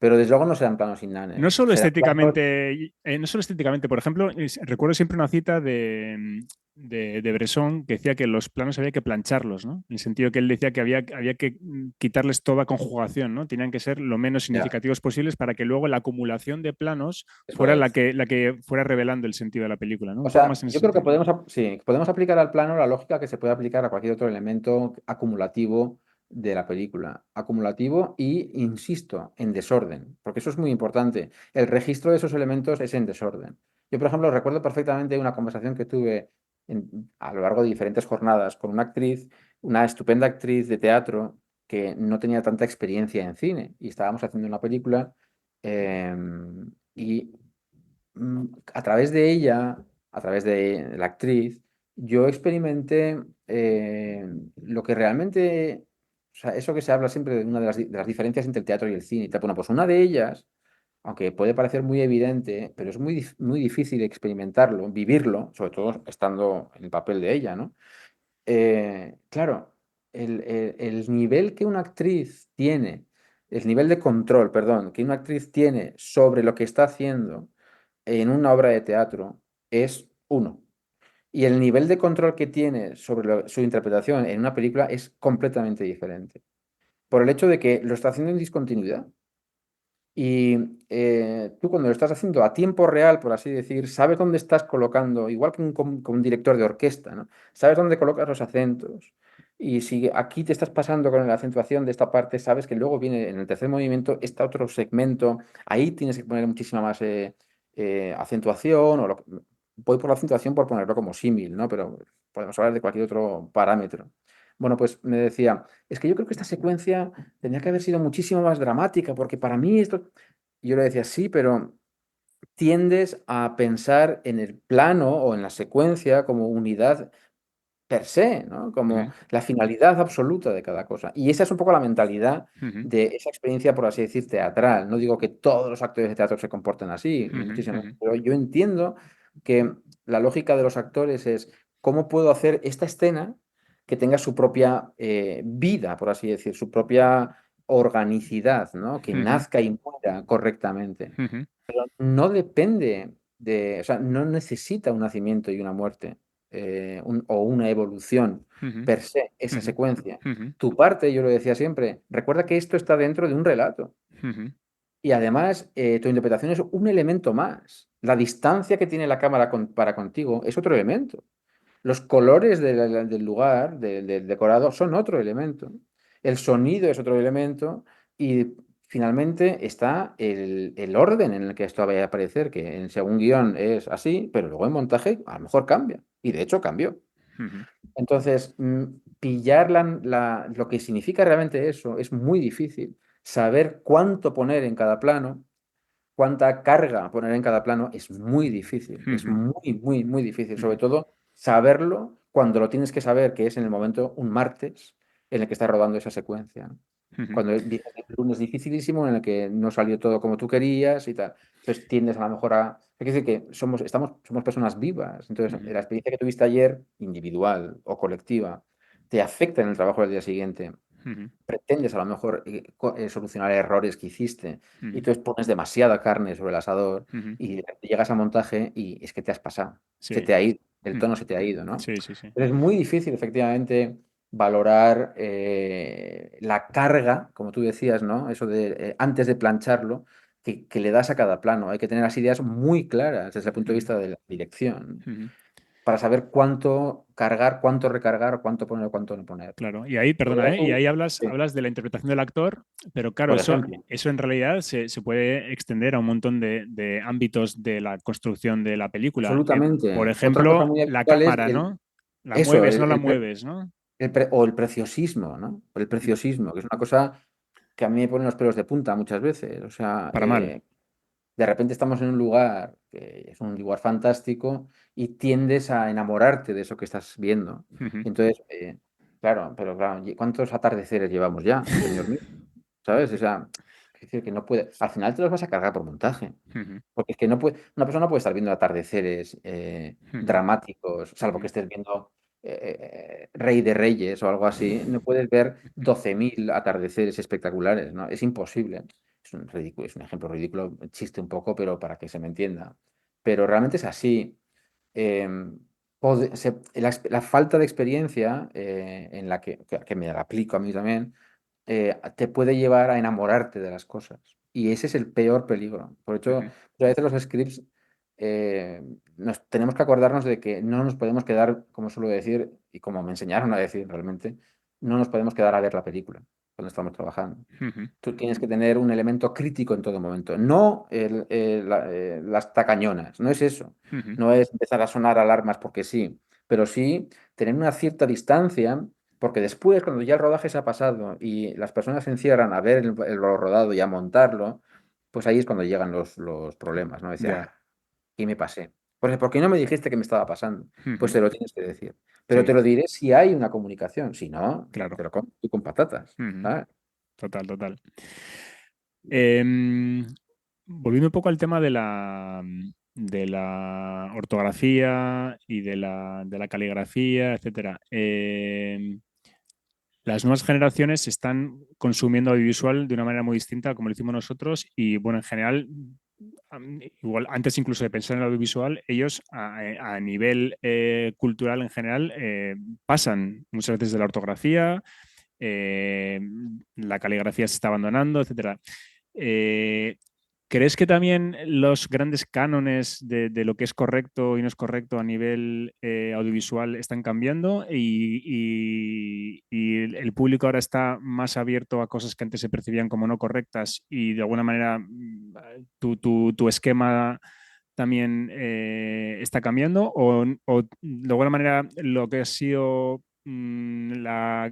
pero desde luego no serán planos innanes, No solo serán planos estéticamente, no solo estéticamente, por ejemplo, recuerdo siempre una cita de Bresson que decía que los planos había que plancharlos, ¿no? En el sentido que él decía que había que quitarles toda conjugación, ¿no? Tenían que ser lo menos ya, significativos posibles para que luego la acumulación de planos eso fuera es. la que fuera revelando el sentido de la película, ¿no? O Un poco sea, más en ese yo creo que sentido. podemos, sí, podemos aplicar al plano la lógica que se puede aplicar a cualquier otro elemento acumulativo de la película. Acumulativo y, insisto, en desorden, porque eso es muy importante. El registro de esos elementos es en desorden. Yo, por ejemplo, recuerdo perfectamente una conversación que tuve a lo largo de diferentes jornadas con una actriz, una estupenda actriz de teatro que no tenía tanta experiencia en cine y estábamos haciendo una película y a través de ella, a través de la actriz, yo experimenté lo que realmente, o sea, eso que se habla siempre de una de las diferencias entre el teatro y el cine. Y tal. Bueno, pues una de ellas, aunque puede parecer muy evidente, pero es muy difícil experimentarlo, vivirlo, sobre todo estando en el papel de ella, ¿no? Claro, el nivel que una actriz tiene, el nivel de control, perdón, que una actriz tiene sobre lo que está haciendo en una obra de teatro es uno. Y el nivel de control que tiene sobre su interpretación en una película es completamente diferente. Por el hecho de que lo está haciendo en discontinuidad. Y tú cuando lo estás haciendo a tiempo real, por así decir, sabes dónde estás colocando, igual que como un director de orquesta, ¿no? Sabes dónde colocas los acentos. Y si aquí te estás pasando con la acentuación de esta parte, sabes que luego viene en el tercer movimiento este otro segmento. Ahí tienes que poner muchísima más acentuación. Voy por la acentuación por ponerlo como símil, ¿no? Pero podemos hablar de cualquier otro parámetro. Bueno, pues me decía, es que yo creo que esta secuencia tenía que haber sido muchísimo más dramática, porque para mí esto... Yo le decía, sí, pero tiendes a pensar en el plano o en la secuencia como unidad per se, ¿no? Como Ujú, la finalidad absoluta de cada cosa. Y esa es un poco la mentalidad ujú, de esa experiencia, por así decir, teatral. No digo que todos los actores de teatro se comporten así, ni ujú, muchísimo, ujú, pero yo entiendo que la lógica de los actores es cómo puedo hacer esta escena que tenga su propia vida, por así decir, su propia organicidad, ¿no? Que ujú, nazca y muera correctamente. ujú, No depende o sea, no necesita un nacimiento y una muerte o una evolución ujú, per se, esa ujú, secuencia. ujú, Tu parte, yo lo decía siempre, recuerda que esto está dentro de un relato ujú, y además tu interpretación es un elemento más. La distancia que tiene la cámara para contigo es otro elemento. Los colores del lugar, del decorado, son otro elemento. El sonido es otro elemento. Y finalmente está el orden en el que esto vaya a aparecer, que en según guión es así, pero luego en montaje a lo mejor cambia. Y de hecho cambió. ujú, Entonces, pillar lo que significa realmente eso es muy difícil. Saber cuánto poner en cada plano, cuánta carga poner en cada plano es muy difícil, es ujú, muy difícil, sobre ujú, todo saberlo cuando lo tienes que saber, que es en el momento un martes en el que estás rodando esa secuencia, ¿no? ujú, Cuando viene el lunes dificilísimo en el que no salió todo como tú querías y tal. Entonces tiendes a lo mejor a... Hay que decir que somos personas vivas, entonces ujú, la experiencia que tuviste ayer, individual o colectiva, te afecta en el trabajo del día siguiente, ujú, pretendes a lo mejor solucionar errores que hiciste y ujú, entonces pones demasiada carne sobre el asador ujú. y de repente llegas a montaje y es que te has pasado, se Sí, te ha ido, el ujú, tono se te ha ido, ¿no? sí, sí, sí. Pero es muy difícil efectivamente valorar la carga, como tú decías, ¿no? Eso de antes de plancharlo, que le das a cada plano. Hay que tener las ideas muy claras desde el punto de Ujú, vista de la dirección ujú. para saber cuánto cargar, cuánto recargar, cuánto poner, cuánto no poner. Claro, y ahí, Luego ya perdona, ¿eh? Y tú, ahí sí, hablas de la interpretación del actor, pero claro, por ejemplo. eso en realidad se puede extender a un montón de ámbitos de la construcción de la película. Por Absolutamente. Otra cosa ejemplo, muy la habitual es cámara, ¿no? La eso, mueves, no la mueves, ¿no? o el preciosismo, ¿no? El Mm. preciosismo, que es una cosa que a mí me pone los pelos de punta muchas veces. O sea, Para mal. de repente estamos en un lugar que es un lugar fantástico y tiendes a enamorarte de eso que estás viendo. Ujú, Y entonces, claro, pero claro, ¿cuántos atardeceres llevamos ya, señor mío? ¿Sabes? O sea, es decir, que no puede. Al final te los vas a cargar por montaje. ujú, Porque es que no puede, una persona no puede estar viendo atardeceres ujú, dramáticos, salvo que ujú, estés viendo Rey de Reyes o algo así. No puedes ver 12.000 atardeceres espectaculares, ¿no? Es imposible. es un ridículo, es un ejemplo ridículo, chiste un poco, pero para que se me entienda. Pero realmente es así. Em, la falta de experiencia en la que me la aplico a mí también, te puede llevar a enamorarte de las cosas. Y ese es el peor peligro. Por hecho, Ujú, a veces los scripts nos tenemos que acordarnos de que no nos podemos quedar, como suelo decir, y como me enseñaron a decir realmente, no nos podemos quedar a ver la película cuando estamos trabajando. ujú, Tú tienes que tener un elemento crítico en todo momento, no las tacañonas, no es eso, ujú. no es empezar a sonar alarmas porque sí, pero sí tener una cierta distancia, porque después, cuando ya el rodaje se ha pasado y las personas se encierran a ver lo rodado y a montarlo, pues ahí es cuando llegan los problemas, ¿no? Decir, Ya. ¿qué me pasé? Pues, ¿por qué no me dijiste que me estaba pasando? Pues Ujú. te lo tienes que decir. Pero Sí, te lo diré si hay una comunicación, si no, claro. te lo como tú con patatas, Ujú. ¿sabes? Total, total. Em, Volviendo un poco al tema de la ortografía y de la caligrafía, etcétera. Las nuevas generaciones están consumiendo audiovisual de una manera muy distinta como lo hicimos nosotros y, bueno, en general, igual antes incluso de pensar en el audiovisual, ellos a nivel cultural en general pasan muchas veces de la ortografía, eh, la caligrafía se está abandonando, etcétera. Eh, ¿Crees que también los grandes cánones de lo que es correcto y no es correcto a nivel audiovisual están cambiando y el público ahora está más abierto a cosas que antes se percibían como no correctas y de alguna manera tu esquema también está cambiando o de alguna manera lo que ha sido la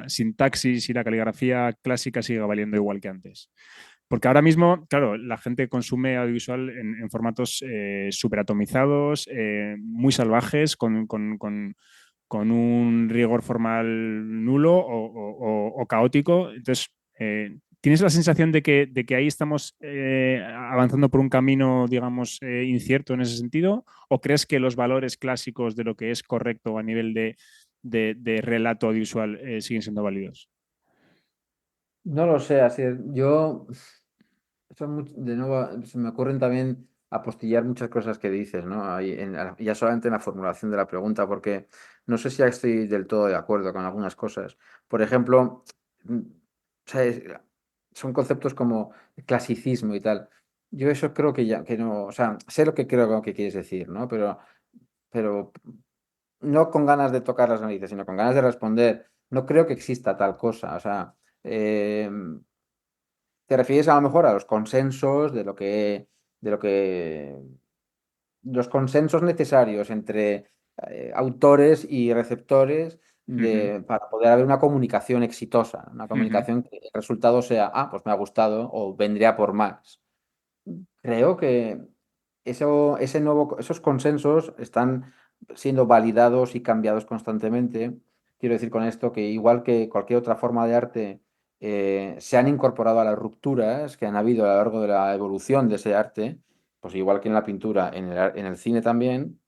sintaxis y la caligrafía clásica sigue valiendo igual que antes? Porque ahora mismo, claro, la gente consume audiovisual en formatos súper atomizados, muy salvajes, con un rigor formal nulo o caótico. Entonces, ¿tienes la sensación de que ahí estamos avanzando por un camino, digamos, incierto en ese sentido? ¿O crees que los valores clásicos de lo que es correcto a nivel de relato audiovisual siguen siendo válidos? No lo sé, así yo, de nuevo, se me ocurren también apostillar muchas cosas que dices, ¿no? Ahí ya solamente en la formulación de la pregunta, porque no sé si ya estoy del todo de acuerdo con algunas cosas. Por ejemplo, o sea, son conceptos como clasicismo y tal. Yo eso creo que ya, que no, o sea, sé lo que creo que quieres decir, ¿no? Pero no con ganas de tocar las narices, sino con ganas de responder. No creo que exista tal cosa. O sea, eh, te refieres a lo mejor a los consensos de lo que, los consensos necesarios entre autores y receptores Ujú, para poder haber una comunicación exitosa, una ujú, comunicación que el resultado sea, pues me ha gustado o vendría por más. Creo que esos consensos están siendo validados y cambiados constantemente. Quiero decir con esto que igual que cualquier otra forma de arte, se han incorporado a las rupturas que han habido a lo largo de la evolución de ese arte, pues igual que en la pintura, en el cine también,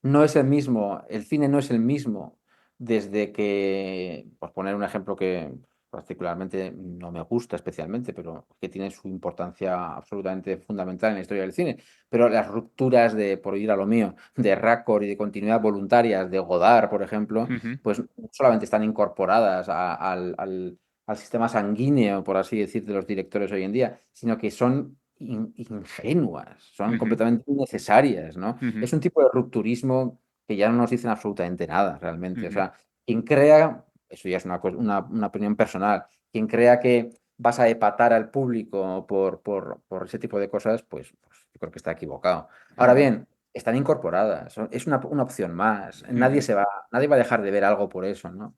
no es el mismo, el cine no es el mismo desde que, por poner un ejemplo que particularmente no me gusta especialmente, pero que tiene su importancia absolutamente fundamental en la historia del cine, pero las rupturas de, por ir a lo mío, de Raccord y de continuidad voluntarias de Godard, por ejemplo, ujú, pues no solamente están incorporadas al sistema sanguíneo, por así decir, de los directores hoy en día, sino que son ingenuas, son ujú, completamente innecesarias, ¿no? ujú, Es un tipo de rupturismo que ya no nos dicen absolutamente nada, realmente. O ujú. sea, quien crea, eso ya es una opinión personal, quien crea que vas a epatar al público por ese tipo de cosas, pues yo creo que está equivocado. Ahora Ujú, bien, están incorporadas, es una opción más. ujú, Nadie va a dejar de ver algo por eso, ¿no?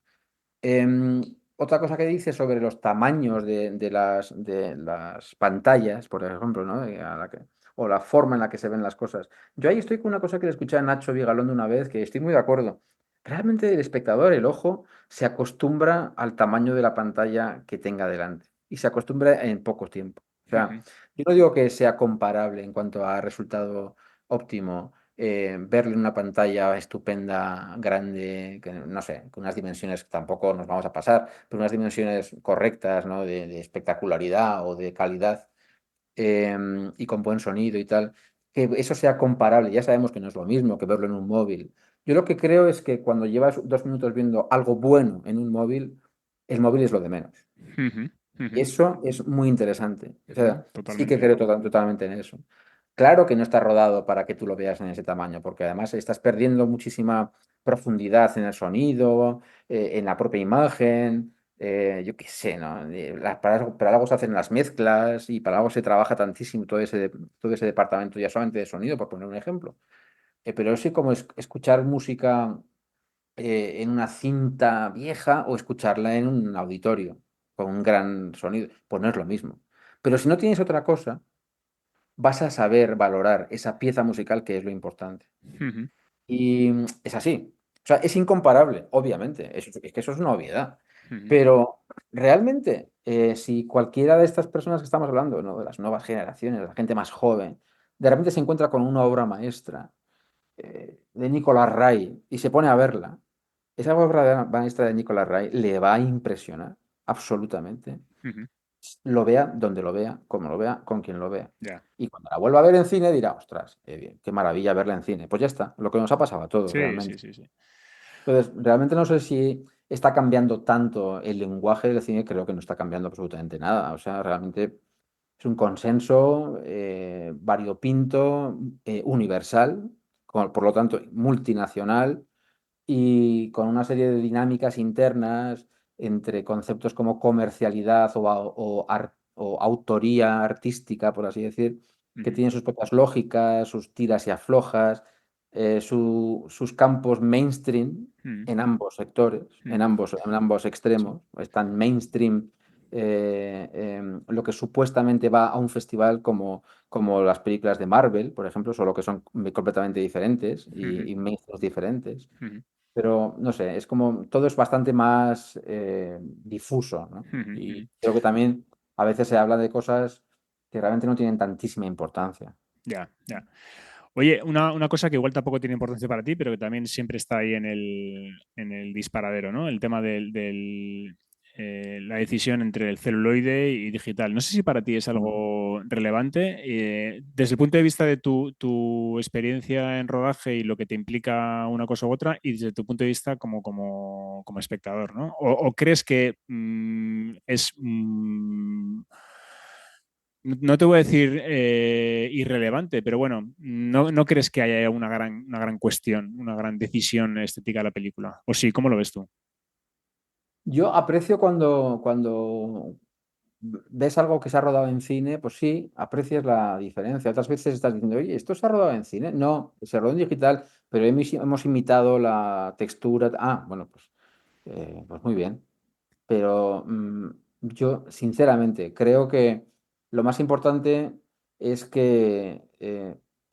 Otra cosa que dice sobre los tamaños de las pantallas, por ejemplo, ¿no? O la forma en la que se ven las cosas. Yo ahí estoy con una cosa que le escuché a Nacho Vigalón de una vez, que estoy muy de acuerdo. Realmente el espectador, el ojo, se acostumbra al tamaño de la pantalla que tenga delante y se acostumbra en poco tiempo. O sea, ujú, yo no digo que sea comparable en cuanto a resultado óptimo, verlo en una pantalla estupenda, grande, que, no sé, con unas dimensiones que tampoco nos vamos a pasar, pero unas dimensiones correctas, ¿no? De espectacularidad o de calidad, y con buen sonido y tal, que eso sea comparable. Ya sabemos que no es lo mismo que verlo en un móvil. Yo lo que creo es que cuando llevas 2 minutos viendo algo bueno en un móvil, el móvil es lo de menos. Ujú, ujú, Eso es muy interesante. O ujú, sea, sí que totalmente. creo totalmente en eso. Claro que no está rodado para que tú lo veas en ese tamaño, porque además estás perdiendo muchísima profundidad en el sonido, en la propia imagen, yo qué sé, ¿no? Para algo se hacen las mezclas y para algo se trabaja tantísimo todo ese departamento ya solamente de sonido, por poner un ejemplo. Pero sí como escuchar música en una cinta vieja o escucharla en un auditorio con un gran sonido, pues no es lo mismo. Pero si no tienes otra cosa, vas a saber valorar esa pieza musical que es lo importante. Ujú, Y es así. O sea, es incomparable, obviamente. Es que eso es una obviedad. ujú, Pero realmente, si cualquiera de estas personas que estamos hablando, ¿no? De las nuevas generaciones, la gente más joven, de repente se encuentra con una obra maestra de Nicolás Ray y se pone a verla, esa obra maestra de Nicolás Ray le va a impresionar absolutamente, ujú. lo vea donde lo vea, como lo vea, con quien lo vea. Ya. Y cuando la vuelva a ver en cine dirá, ostras, qué bien, qué maravilla verla en cine. Pues ya está, lo que nos ha pasado a todos Sí, sí, realmente. sí, sí. Entonces, realmente no sé si está cambiando tanto el lenguaje del cine, creo que no está cambiando absolutamente nada. O sea, realmente es un consenso variopinto, universal, por lo tanto, multinacional y con una serie de dinámicas internas entre conceptos como comercialidad o autoría artística, por así decir, que Ujú, tienen sus propias lógicas, sus tiras y aflojas, sus campos mainstream ujú, en ambos sectores, ujú. en ambos Sí. extremos. Están mainstream lo que supuestamente va a un festival como las películas de Marvel, por ejemplo, solo que son completamente diferentes Ujú, y mainstreams diferentes. ujú, Pero no sé, es como todo es bastante más difuso, ¿no? ujú, Y ujú. creo que también a veces se habla de cosas que realmente no tienen tantísima importancia. Ya, ya. Oye, una cosa que igual tampoco tiene importancia para ti, pero que también siempre está ahí en el disparadero, ¿no? El tema la decisión entre el celuloide y digital. No sé si para ti es Mm. algo relevante. Desde el punto de vista de tu experiencia en rodaje y lo que te implica una cosa u otra, y desde tu punto de vista como espectador, ¿no? O crees que no te voy a decir irrelevante, pero bueno, no crees que haya una gran cuestión, una gran decisión estética de la película. ¿O sí? ¿Cómo lo ves tú? Yo aprecio cuando ves algo que se ha rodado en cine, pues sí, aprecias la diferencia. Otras veces estás diciendo, oye, ¿esto se ha rodado en cine? No, se rodó en digital, pero hemos imitado la textura. Ah, bueno, pues muy bien. Pero yo, sinceramente, creo que lo más importante es que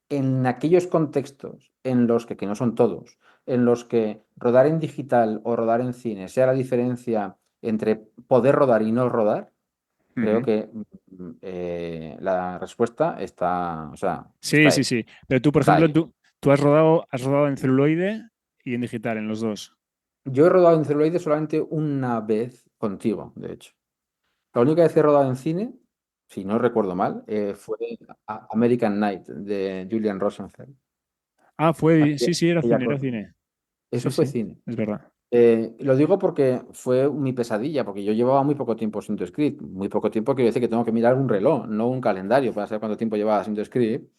en aquellos contextos en los que no son todos, en los que rodar en digital o rodar en cine sea la diferencia entre poder rodar y no rodar, creo Ujú. que la respuesta está, o sea, Sí, está sí, ahí. sí. Pero tú, por Está ejemplo, ahí. tú has rodado en celuloide y en digital, en los dos. Yo he rodado en celuloide solamente una vez contigo, de hecho. La única vez que he rodado en cine, si no recuerdo mal, fue American Night de Julian Rosenfeld. Ah, sí, sí, Aquella era cosa. cine. Eso Sí, fue sí, cine. es verdad. Lo digo porque fue mi pesadilla, porque yo llevaba muy poco tiempo sin script. Muy poco tiempo quiero decir que tengo que mirar un reloj, no un calendario, para saber cuánto tiempo llevaba sin script.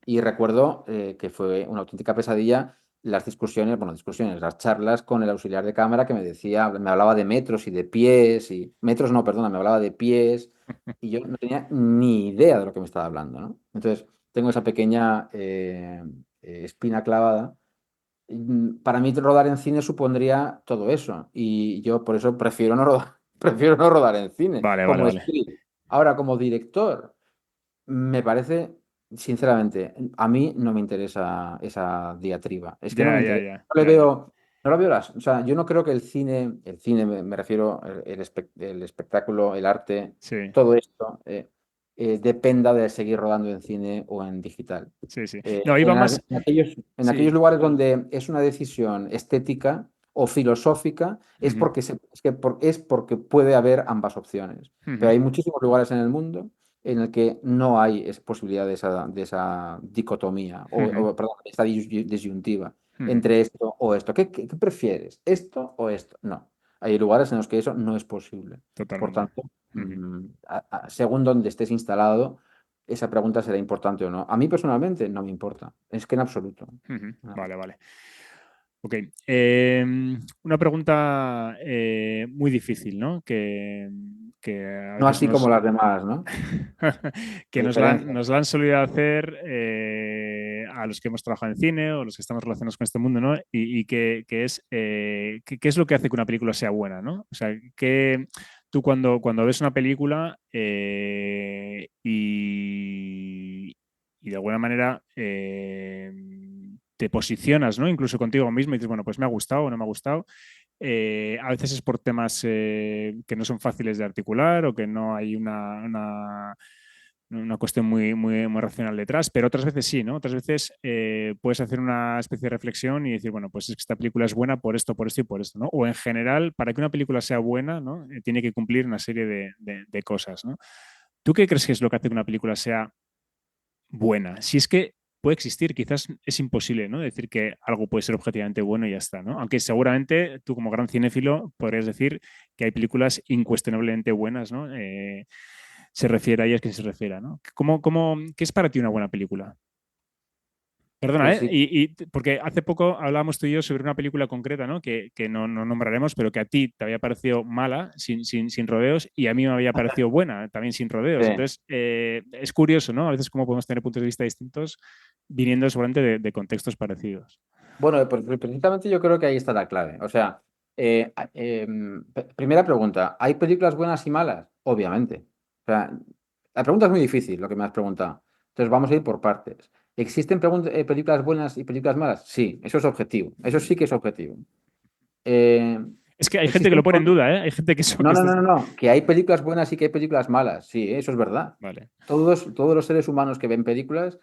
Y recuerdo que fue una auténtica pesadilla las discusiones, bueno, discusiones, las charlas con el auxiliar de cámara que me decía, me hablaba de metros y de pies, y metros no, perdona, me hablaba de pies, y yo no tenía ni idea de lo que me estaba hablando, ¿no? Entonces, tengo esa pequeña espina clavada. Para mí rodar en cine supondría todo eso, y yo por eso prefiero no rodar, prefiero no rodar en cine, Vale, vale, como vale. script. Ahora, como director. Me parece, sinceramente, a mí no me interesa esa diatriba. Es que no me Ya, ya, interesa. ya, No le ya, ya. veo, no lo veo o sea, yo no creo que el cine me refiero, el espectáculo, el arte, Sí. todo esto. dependa de seguir rodando en cine o en digital. Sí, sí. Eh, No, iba en, más. en aquellos Sí. lugares donde es una decisión estética o filosófica, es Ujú, porque, es porque puede haber ambas opciones. Pero ujú, hay muchísimos lugares en el mundo en el que no hay posibilidad de esa dicotomía ujú, perdón, esta disyuntiva ujú. entre esto o esto. ¿Qué prefieres? ¿Esto o esto? No. Hay lugares en los que eso no es posible. Por Totalmente. tanto, Ujú, según donde estés instalado, esa pregunta será importante o no. A mí personalmente no me importa, es que en absoluto. ujú. Ah, Vale, vale. Ok. Una pregunta muy difícil, ¿no? Que a no veces así como nos, las demás, ¿no? que La diferencia. nos la han solido hacer a los que hemos trabajado en cine o los que estamos relacionados con este mundo, ¿no? Y que es qué es lo que hace que una película sea buena, ¿no? O sea, que tú cuando ves una película y de alguna manera te posicionas, ¿no? Incluso contigo mismo y dices, bueno, pues me ha gustado o no me ha gustado. A veces es por temas que no son fáciles de articular o que no hay una cuestión muy racional detrás, pero otras veces sí, ¿no? Otras veces puedes hacer una especie de reflexión y decir, bueno, pues es que esta película es buena por esto y por esto, ¿no? O en general, para que una película sea buena, ¿no? Tiene que cumplir una serie de cosas, ¿no? ¿Tú qué crees que es lo que hace que una película sea buena? Si es que puede existir, quizás es imposible, ¿no? Decir que algo puede ser objetivamente bueno y ya está, ¿no? Aunque seguramente tú como gran cinéfilo podrías decir que hay películas incuestionablemente buenas, ¿no? Se refiere a ellas que se refiera, ¿no? ¿Qué es para ti una buena película? Perdona, Pues ¿eh? sí. Porque hace poco hablábamos tú y yo sobre una película concreta, ¿no? Que no nombraremos, pero que a ti te había parecido mala, sin rodeos, y a mí me había parecido buena, también sin rodeos. Sí. Entonces, es curioso, ¿no? A veces cómo podemos tener puntos de vista distintos viniendo seguramente de contextos parecidos. Bueno, pues precisamente yo creo que ahí está la clave. O sea, primera pregunta, ¿hay películas buenas y malas? Obviamente. O sea, la pregunta es muy difícil, lo que me has preguntado. Entonces vamos a ir por partes. ¿Existen películas buenas y películas malas? Sí, eso es objetivo. Eso sí que es objetivo. Eh, Es que hay gente que ¿Existen... lo pone en duda, ¿eh? Hay gente que eso que No, no, esto no, es... no, no, que hay películas buenas y que hay películas malas. Sí, eso es verdad. Vale. Todos los seres humanos que ven películas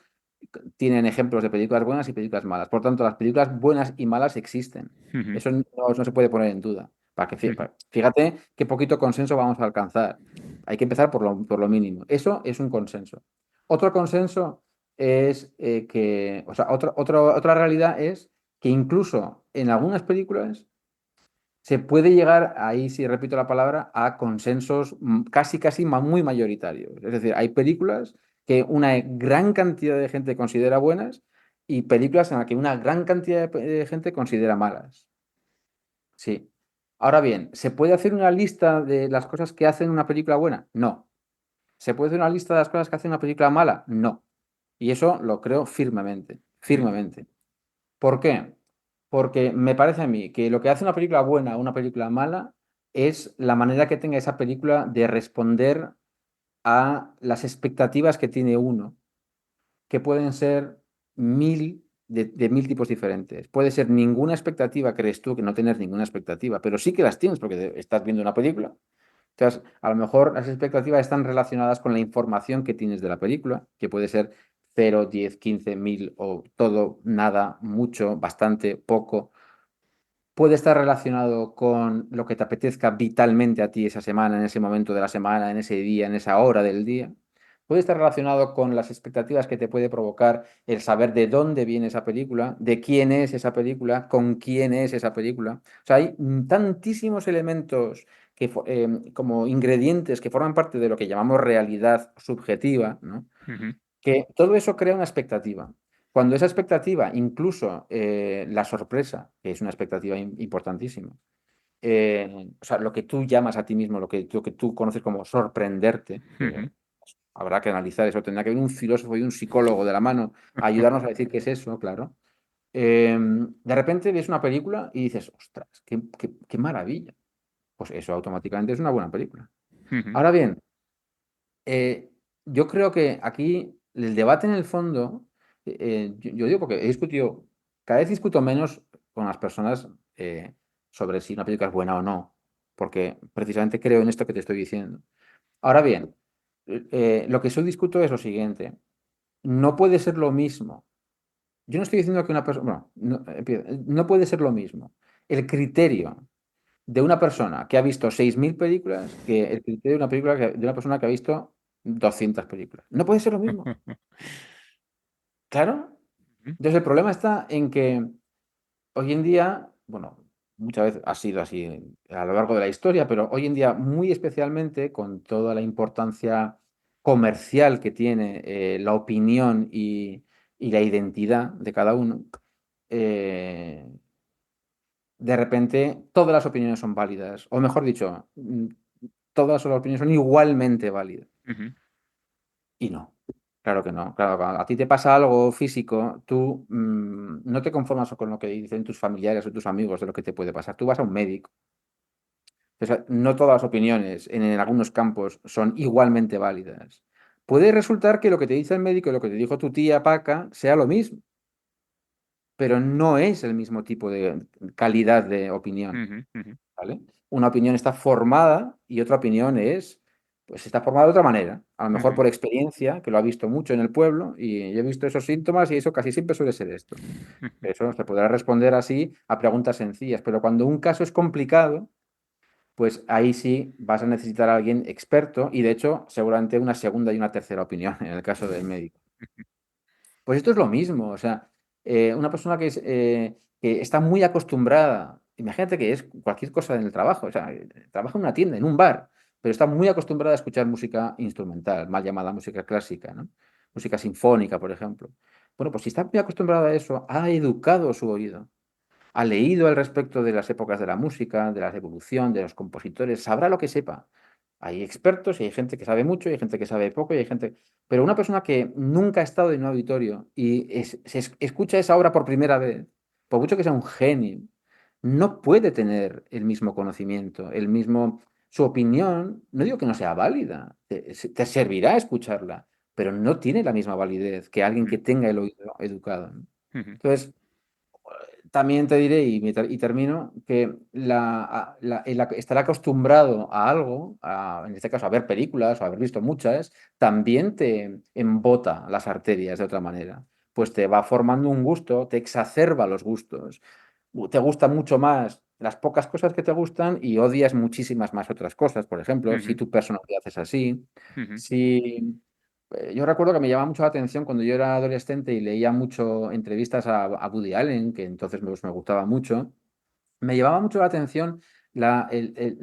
tienen ejemplos de películas buenas y películas malas. Por tanto, las películas buenas y malas existen. Ujú, Eso no se puede poner en duda. ujú, Fíjate qué poquito consenso vamos a alcanzar. Hay que empezar por lo mínimo. Eso es un consenso. Otro consenso es o sea, otra realidad es que incluso en algunas películas se puede llegar, ahí sí repito la palabra, a consensos casi muy mayoritarios. Es decir, hay películas que una gran cantidad de gente considera buenas y películas en las que una gran cantidad de gente considera malas. Sí. Ahora bien, ¿se puede hacer una lista de las cosas que hacen una película buena? No. ¿Se puede hacer una lista de las cosas que hacen una película mala? No. Y eso lo creo firmemente, ujú, firmemente. ¿Por qué? Porque me parece a mí que lo que hace una película buena o una película mala es la manera que tenga esa película de responder a las expectativas que tiene uno, que pueden ser de mil tipos diferentes. Puede ser ninguna expectativa, crees tú, que no tener ninguna expectativa, pero sí que las tienes porque estás viendo una película. Entonces, a lo mejor las expectativas están relacionadas con la información que tienes de la película, que puede ser 0, 10, 15, 1000 o todo, nada, mucho, bastante, poco. Puede estar relacionado con lo que te apetezca vitalmente a ti esa semana, en ese momento de la semana, en ese día, en esa hora del día. Puede estar relacionado con las expectativas que te puede provocar el saber de dónde viene esa película, de quién es esa película, con quién es esa película. O sea, hay tantísimos elementos como ingredientes que forman parte de lo que llamamos realidad subjetiva, ¿no? ujú. Que todo eso crea una expectativa. Cuando esa expectativa, incluso la sorpresa, que es una expectativa importantísima, o sea, lo que tú llamas a ti mismo, lo que tú conoces como sorprenderte, que Ujú. habrá que analizar eso, tendrá que haber un filósofo y un psicólogo de la mano a ayudarnos a decir qué es eso, claro. De repente ves una película y dices, ostras, qué maravilla. Pues eso automáticamente es una buena película. Ujú. Ahora bien, eh, yo creo que aquí el debate en el fondo, yo digo porque he discutido, cada vez discuto menos con las personas sobre si una película es buena o no, porque precisamente creo en esto que te estoy diciendo. Ahora bien, lo que yo discuto es lo siguiente. No puede ser lo mismo. Yo no estoy diciendo que una persona, bueno, no, no puede ser lo mismo. El criterio de una persona que ha visto 6.000 películas que el criterio de una de una persona que ha visto 200 películas. No puede ser lo mismo. Claro. Entonces el problema está en que hoy en día, bueno, muchas veces ha sido así a lo largo de la historia, pero hoy en día muy especialmente con toda la importancia comercial que tiene la opinión y la identidad de cada uno, eh, de repente todas las opiniones son válidas, o mejor dicho, todas las opiniones son igualmente válidas. Ujú. Y no, claro que no. Claro, cuando a ti te pasa algo físico, tú no te conformas con lo que dicen tus familiares o tus amigos de lo que te puede pasar. Tú vas a un médico. Entonces, no todas las opiniones en algunos campos son igualmente válidas. Puede resultar que lo que te dice el médico y lo que te dijo tu tía Paca sea lo mismo, pero no es el mismo tipo de calidad de opinión. Ujú. Ujú. ¿Vale? Una opinión está formada y otra opinión pues está formada de otra manera. A lo mejor Ujú. por experiencia, que lo ha visto mucho en el pueblo y yo he visto esos síntomas y eso casi siempre suele ser esto. Eso se podrá responder así a preguntas sencillas, pero cuando un caso es complicado, pues ahí sí vas a necesitar a alguien experto y de hecho seguramente una segunda y una tercera opinión en el caso del médico. Pues esto es lo mismo, o sea, una persona que está muy acostumbrada, imagínate que es cualquier cosa en el trabajo, o sea, trabaja en una tienda, en un bar, pero está muy acostumbrada a escuchar música instrumental, mal llamada música clásica, ¿no? Música sinfónica, por ejemplo. Bueno, pues si está muy acostumbrada a eso, ha educado su oído, ha leído al respecto de las épocas de la música, de la evolución, de los compositores, sabrá lo que sepa. Hay expertos y hay gente que sabe mucho y hay gente que sabe poco y hay gente... Pero una persona que nunca ha estado en un auditorio y escucha esa obra por primera vez, por mucho que sea un genio, no puede tener el mismo conocimiento, el mismo... Su opinión, no digo que no sea válida, te servirá escucharla, pero no tiene la misma validez que alguien que tenga el oído educado, ¿no? Ujú. Entonces, también te diré, y termino, que estar acostumbrado a algo, en este caso a ver películas o haber visto muchas, también te embota las arterias de otra manera. Pues te va formando un gusto, te exacerba los gustos. Te gustan mucho más las pocas cosas que te gustan y odias muchísimas más otras cosas. Por ejemplo, si Ujú. tu personalidad es así, Ujú. si yo recuerdo que me llamaba mucho la atención cuando yo era adolescente y leía mucho entrevistas a Woody Allen, que entonces me gustaba mucho. Me llamaba mucho la atención la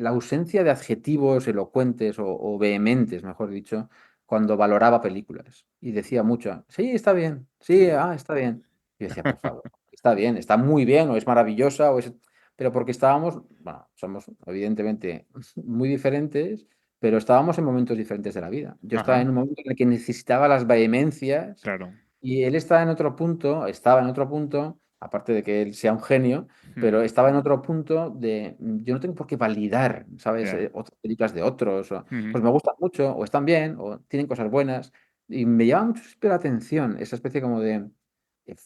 ausencia de adjetivos elocuentes o vehementes, mejor dicho, cuando valoraba películas. Y decía mucho, sí, está bien, sí, está bien. Y yo decía, por favor, está bien, está muy bien, o es maravillosa, o es... Pero porque estábamos, bueno, somos evidentemente muy diferentes, pero estábamos en momentos diferentes de la vida. Yo estaba en Ajá, un momento en el que necesitaba las vehemencias claro. y él estaba en otro punto, aparte de que él sea un genio, Ujú. pero estaba en otro punto de, yo no tengo por qué validar, ¿sabes? Ya. Otras películas de otros, Ujú. pues me gustan mucho, o están bien, o tienen cosas buenas, y me llama mucho siempre la atención esa especie como de,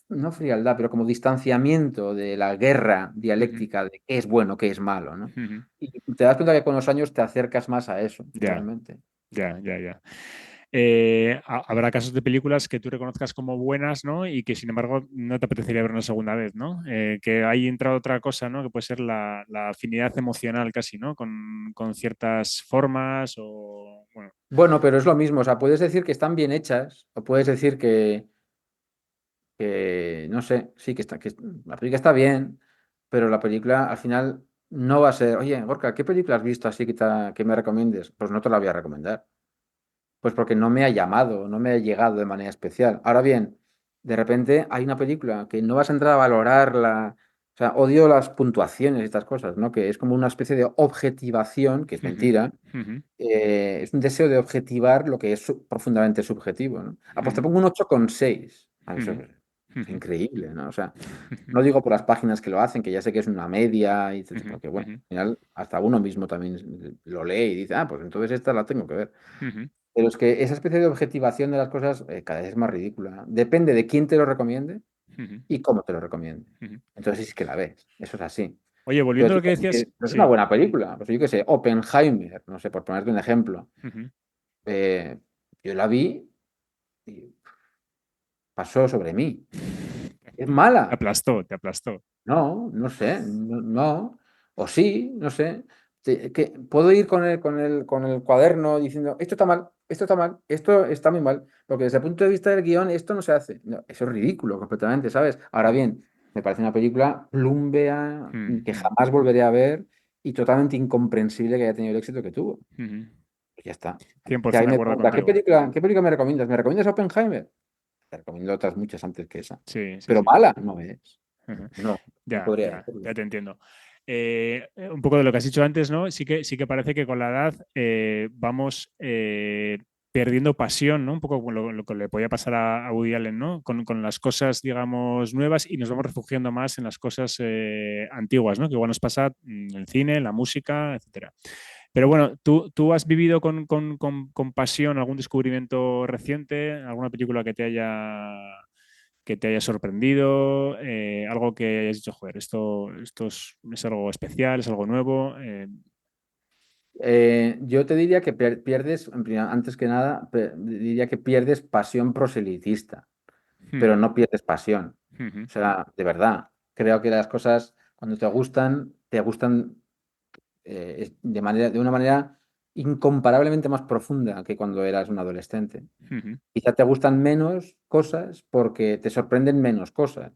no frialdad, pero como distanciamiento de la guerra Ujú. dialéctica de qué es bueno, qué es malo, ¿no? Ujú. Y te das cuenta que con los años te acercas más a eso, Ya, realmente. ya, ya, ya. Habrá casos de películas que tú reconozcas como buenas, ¿no? Y que sin embargo no te apetecería ver una segunda vez, ¿no? Que ahí entra otra cosa, ¿no? Que puede ser la afinidad emocional casi, ¿no? Con ciertas formas o, bueno. Bueno, pero es lo mismo, o sea, puedes decir que están bien hechas, o puedes decir no sé, sí, que la película está bien, pero la película al final no va a ser, oye, Gorka, ¿qué película has visto así que me recomiendes? Pues no te la voy a recomendar. Pues porque no me ha llamado, no me ha llegado de manera especial. Ahora bien, de repente hay una película que no vas a entrar a valorarla. O sea, odio las puntuaciones y estas cosas, ¿no? Que es como una especie de objetivación, que es Ujú. mentira. Ujú. Es un deseo de objetivar lo que es profundamente subjetivo, ¿no? Ah, pues te Ujú. pongo un 8,6. Eso Ujú. es Ujú. increíble, ¿no? O sea, no digo por las páginas que lo hacen, que ya sé que es una media, Ujú. porque bueno, Ujú. al final hasta uno mismo también lo lee y dice, pues entonces esta la tengo que ver. Ujú. Pero es que esa especie de objetivación de las cosas cada vez es más ridícula. Depende de quién te lo recomiende Ujú. y cómo te lo recomiende. Ujú. Entonces sí es que la ves, eso es así. Oye, volviendo a Entonces, lo que decías, es una sí. buena película. Pues yo qué sé, Oppenheimer, no sé, por ponerte un ejemplo. Ujú. eh, yo la vi y pasó sobre mí. ¿Es Te mala? aplastó, te aplastó. No, no sé, no, no. O sí, no sé. Puedo ir con el cuaderno diciendo, esto está mal, esto está mal, esto está muy mal, porque desde el punto de vista del guión esto no se hace. No, eso es ridículo completamente, ¿sabes? Ahora bien, me parece una película plúmbea Mm, que mm, jamás volveré a ver y totalmente incomprensible que haya tenido el éxito que tuvo. mm. Pues ya está. Que 100% ahí de me acuerdo pregunta, ¿qué contigo. película, qué película me recomiendas? ¿Me recomiendas Oppenheimer? Te recomiendo otras muchas antes que esa. Sí, sí, Pero sí. mala no es. Ujú. No, no Ya, podría ya, decirlo. ya te entiendo. Un poco de lo que has dicho antes, ¿no? Sí que parece que con la edad vamos perdiendo pasión, ¿no? Un poco con lo que le podía pasar a Woody Allen, ¿no? Con las cosas, digamos, nuevas y nos vamos refugiando más en las cosas antiguas, ¿no? Que igual nos pasa en el cine, en la música, etcétera. Pero bueno, ¿tú has vivido con pasión algún descubrimiento reciente, alguna película que te haya sorprendido, algo que hayas dicho, joder, esto es algo especial, es algo nuevo? Yo te diría que pierdes, antes que nada, diría que pierdes pasión proselitista, pero Ujú, no pierdes pasión. ujú, O sea, de verdad, creo que las cosas cuando te gustan de una manera incomparablemente más profunda que cuando eras un adolescente. ujú, Quizá te gustan menos cosas porque te sorprenden menos cosas,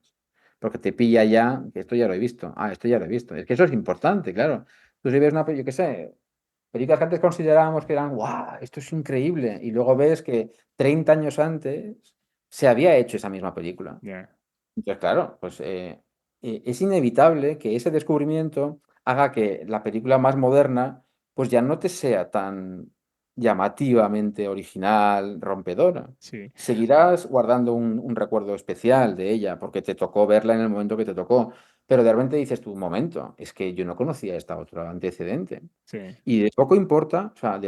porque te pilla ya, que esto ya lo he visto, esto ya lo he visto. Es que eso es importante, claro. Tú si ves yo qué sé, películas que antes considerábamos que eran, ¡guau! Esto es increíble. Y luego ves que 30 años antes se había hecho esa misma película. ya, Entonces, claro, pues es inevitable que ese descubrimiento haga que la película más moderna pues ya no te sea tan llamativamente original, rompedora. sí. Seguirás guardando un recuerdo especial de ella porque te tocó verla en el momento que te tocó, pero de repente dices tú, un momento, es que yo no conocía esta otra antecedente. Sí. Y de poco importa, o sea,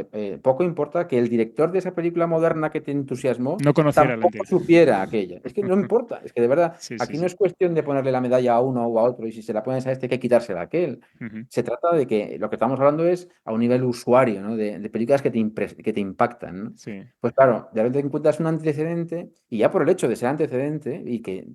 poco importa que el director de esa película moderna que te entusiasmó No conociera la tampoco anterior. supiera aquella. Es que no importa, es que de verdad, Sí, sí, aquí no sí. es cuestión de ponerle la medalla a uno o a otro y si se la pones a este hay que quitársela a aquel. Ujú, Se trata de que lo que estamos hablando es a un nivel usuario, ¿no? De películas que te impactan, ¿no? sí. Pues claro, de repente encuentras un antecedente y ya por el hecho de ser antecedente y que,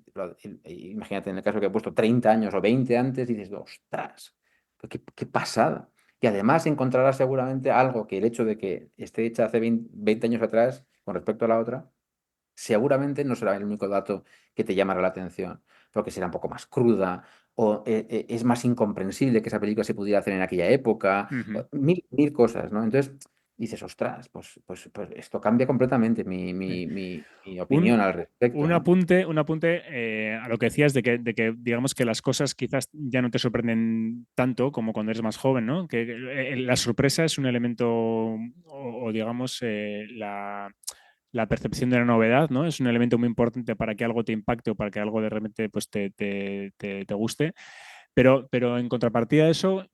imagínate en el caso que he puesto 30 años o 20 antes, dices, ostras, pues qué pasada. Y además encontrarás seguramente algo que el hecho de que esté hecha hace 20 años atrás con respecto a la otra, seguramente no será el único dato que te llamará la atención, porque será un poco más cruda o es más incomprensible que esa película se pudiera hacer en aquella época, Ujú. mil cosas, ¿no? Entonces dices, ostras, pues esto cambia completamente Sí. mi Un, opinión al respecto, ¿no? un apunte a lo que decías de que, digamos que las cosas quizás ya no te sorprenden tanto como cuando eres más joven, ¿no? Que la sorpresa es un elemento o digamos, la percepción de la novedad, ¿no? Es un elemento muy importante para que algo te impacte o para que algo de repente pues, te guste. Pero en contrapartida de eso,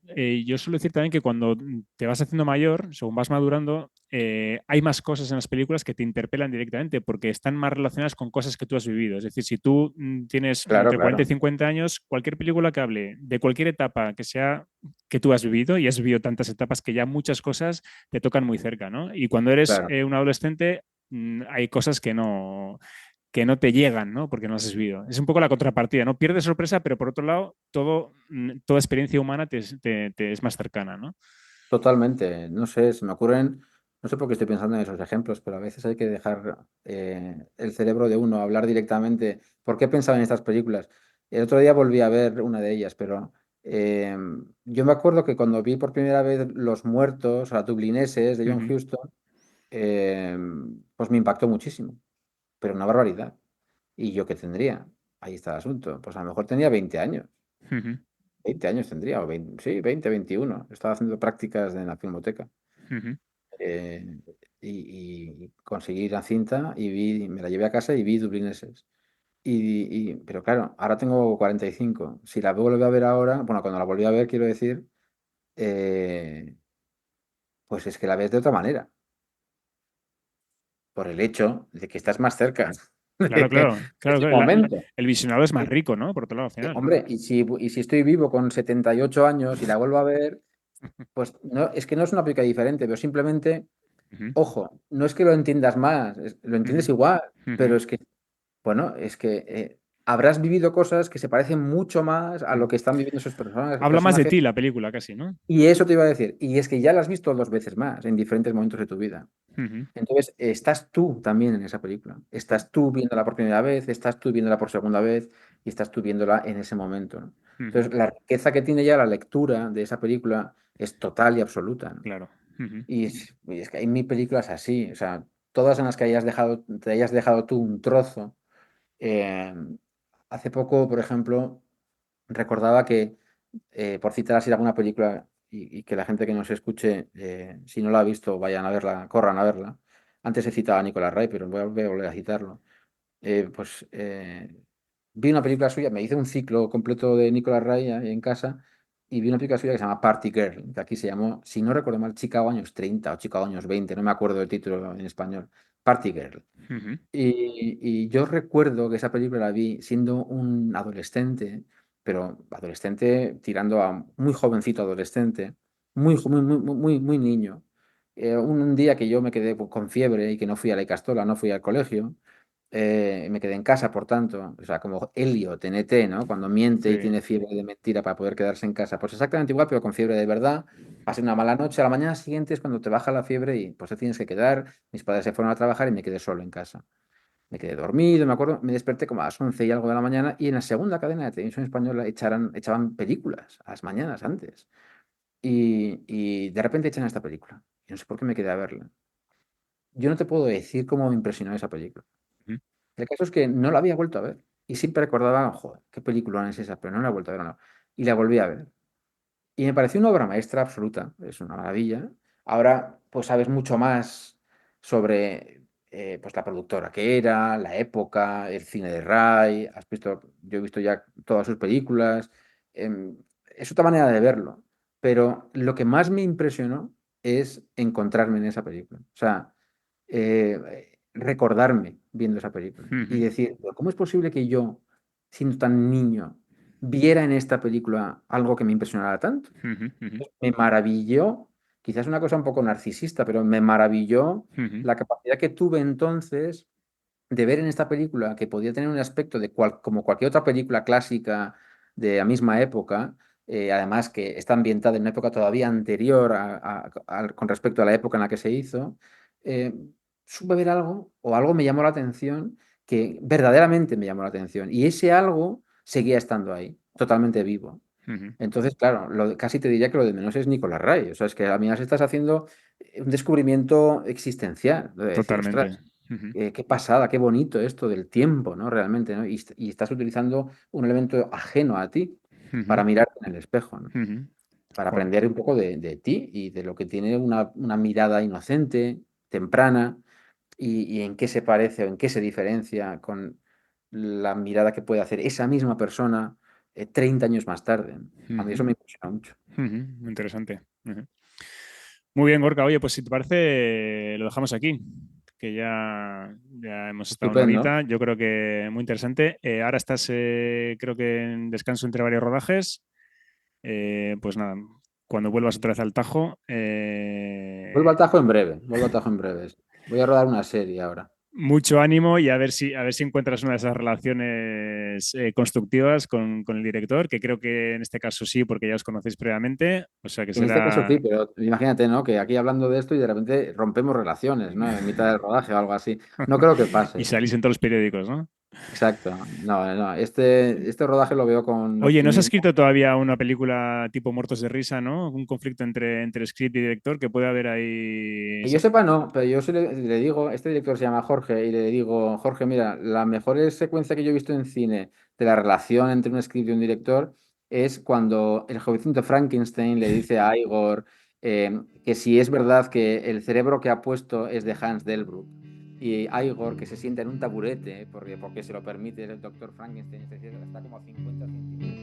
yo suelo decir también que cuando te vas haciendo mayor, según vas madurando, hay más cosas en las películas que te interpelan directamente porque están más relacionadas con cosas que tú has vivido. Es decir, si tú tienes Claro, entre 40 y claro, 50 años, cualquier película que hable de cualquier etapa que sea que tú has vivido, y has vivido tantas etapas que ya muchas cosas te tocan muy cerca, ¿no? Y cuando eres claro. un adolescente, hay cosas que no te llegan, ¿no? Porque no las has vivido. Es un poco la contrapartida, ¿no? Pierdes sorpresa, pero por otro lado, toda experiencia humana te es más cercana, ¿no? Totalmente. No sé, se me ocurren, no sé por qué estoy pensando en esos ejemplos, pero a veces hay que dejar el cerebro de uno hablar directamente. ¿Por qué pensaba en estas películas? El otro día volví a ver una de ellas, pero eh, yo me acuerdo que cuando vi por primera vez Los Muertos, a Dublineses de John Ujú, Huston, eh, pues me impactó muchísimo, pero una barbaridad. ¿Y yo qué tendría? Ahí está el asunto. Pues a lo mejor tenía 20 años. ujú, 20 años tendría, o 20, sí, 20, 21. Estaba haciendo prácticas en la filmoteca. ujú. eh, y conseguí la cinta y me la llevé a casa y vi Dublineses. Pero claro, ahora tengo 45. Si la vuelvo a ver ahora, bueno, cuando la volví a ver, quiero decir, eh, pues es que la ves de otra manera, por el hecho de que estás más cerca Claro, de claro, claro. ese momento. El visionado es más rico, ¿no? Por otro lado, al final. Hombre, y si estoy vivo con 78 años y la vuelvo a ver, pues no, es que no es una película diferente, pero simplemente Ujú, Ojo, no es que lo entiendas más, lo ujú, entiendes igual, ujú, pero es que, bueno, es que habrás vivido cosas que se parecen mucho más a lo ujú. que están viviendo esos Habla más de personajes. ti la película casi, ¿no? Y eso te iba a decir, y es que ya la has visto 2 veces más en diferentes momentos de tu vida. Ujú, Entonces, estás tú también en esa película. Estás tú viéndola por primera vez, estás tú viéndola por segunda vez y estás tú viéndola en ese momento, ¿no? ujú, Entonces, la riqueza que tiene ya la lectura de esa película es total y absoluta, ¿no? claro. Ujú, Y es que hay mil películas así, o sea, todas en las que te hayas dejado tú un trozo. Eh, Hace poco, por ejemplo, recordaba que, por citar así alguna película y que la gente que nos escuche, si no la ha visto, vayan a verla, corran a verla. Antes he citado a Nicolás Ray, pero voy a volver a citarlo. Pues vi una película suya, me hice un ciclo completo de Nicolás Ray ahí en casa y vi una película suya que se llama Party Girl, que aquí se llamó, si no recuerdo mal, Chicago años 30 o Chicago años 20, no me acuerdo del título en español. Party Girl. ujú, Y yo recuerdo que esa película la vi siendo un adolescente, pero adolescente tirando a muy jovencito adolescente, muy niño. Un día que yo me quedé con fiebre y que no fui a la Icastola, no fui al colegio, me quedé en casa, por tanto, o sea, como Elliot en ET, ¿no? Cuando miente y sí. tiene fiebre de mentira para poder quedarse en casa. Pues exactamente igual, pero con fiebre de verdad. Pasé una mala noche, a la mañana siguiente es cuando te baja la fiebre y pues te tienes que quedar. Mis padres se fueron a trabajar y me quedé solo en casa. Me quedé dormido, me acuerdo, me desperté como a las 11 y algo de la mañana y en la segunda cadena de televisión española echaban películas a las mañanas antes. Y de repente echan esta película. Y no sé por qué me quedé a verla. Yo no te puedo decir cómo me impresionó esa película. Ujú, El caso es que no la había vuelto a ver. Y siempre recordaba, joder, qué película es esa, pero no la he vuelto a ver, no. Y la volví a ver. Y me pareció una obra maestra absoluta, es una maravilla. Ahora, pues sabes mucho más sobre pues la productora que era, la época, el cine de Ray. Yo he visto ya todas sus películas. Es otra manera de verlo. Pero lo que más me impresionó es encontrarme en esa película. O sea, recordarme viendo esa película y ujú, decir, "¿Pero ¿cómo es posible que yo, siendo tan niño, viera en esta película algo que me impresionara tanto? ujú, ujú, Me maravilló, quizás una cosa un poco narcisista, pero me maravilló ujú, la capacidad que tuve entonces de ver en esta película que podía tener un aspecto como cualquier otra película clásica de la misma época, además que está ambientada en una época todavía anterior con respecto a la época en la que se hizo. eh, Supe ver algo o algo me llamó la atención que verdaderamente me llamó la atención y ese algo seguía estando ahí, totalmente vivo. ujú. Entonces, claro, casi te diría que lo de menos es Nicolás Ray. O sea, es que al final estás haciendo un descubrimiento existencial. De decir, Totalmente. ostras, Ujú, qué pasada, qué bonito esto del tiempo, ¿no? Realmente, ¿no? Y estás utilizando un elemento ajeno a ti ujú, para mirarte en el espejo, ¿no? ujú. Para Joder, aprender un poco de ti y de lo que tiene una mirada inocente, temprana, y en qué se parece o en qué se diferencia con la mirada que puede hacer esa misma persona 30 años más tarde. A mí ujú, eso me impresiona mucho. ujú. Muy interesante. Ujú. Muy bien, Gorka. Oye, pues si te parece, lo dejamos aquí, que ya hemos estado una Estupendo. horita. Yo creo que muy interesante. Ahora estás, creo que en descanso entre varios rodajes. Pues nada, cuando vuelvas otra vez al Tajo, Vuelvo al Tajo en breve, vuelvo al Tajo en breve. Voy a rodar una serie ahora. mucho ánimo y a ver si encuentras una de esas relaciones constructivas con el director, que creo que en este caso sí, porque ya os conocéis previamente. O sea que En este caso será. sí, pero imagínate, ¿no? Que aquí hablando de esto y de repente rompemos relaciones, ¿no? En mitad del rodaje o algo así. No creo que Y pase. salís en todos los periódicos, ¿no? Exacto. No, no. Este rodaje lo veo con Oye, ¿no se ha optimismo. escrito todavía una película tipo Muertos de Risa, ¿no? Un conflicto entre script y director que puede haber ahí. Que yo sepa, no, pero yo sí le digo, este director se llama Jorge, y le digo, Jorge, mira, la mejor secuencia que yo he visto en cine de la relación entre un script y un director es cuando el jovencito Frankenstein le dice a Igor que si es verdad que el cerebro que ha puesto es de Hans Delbrück. Y Igor, que se sienta en un taburete, porque se lo permite el doctor Frankenstein, es decir, está como a 50 centímetros.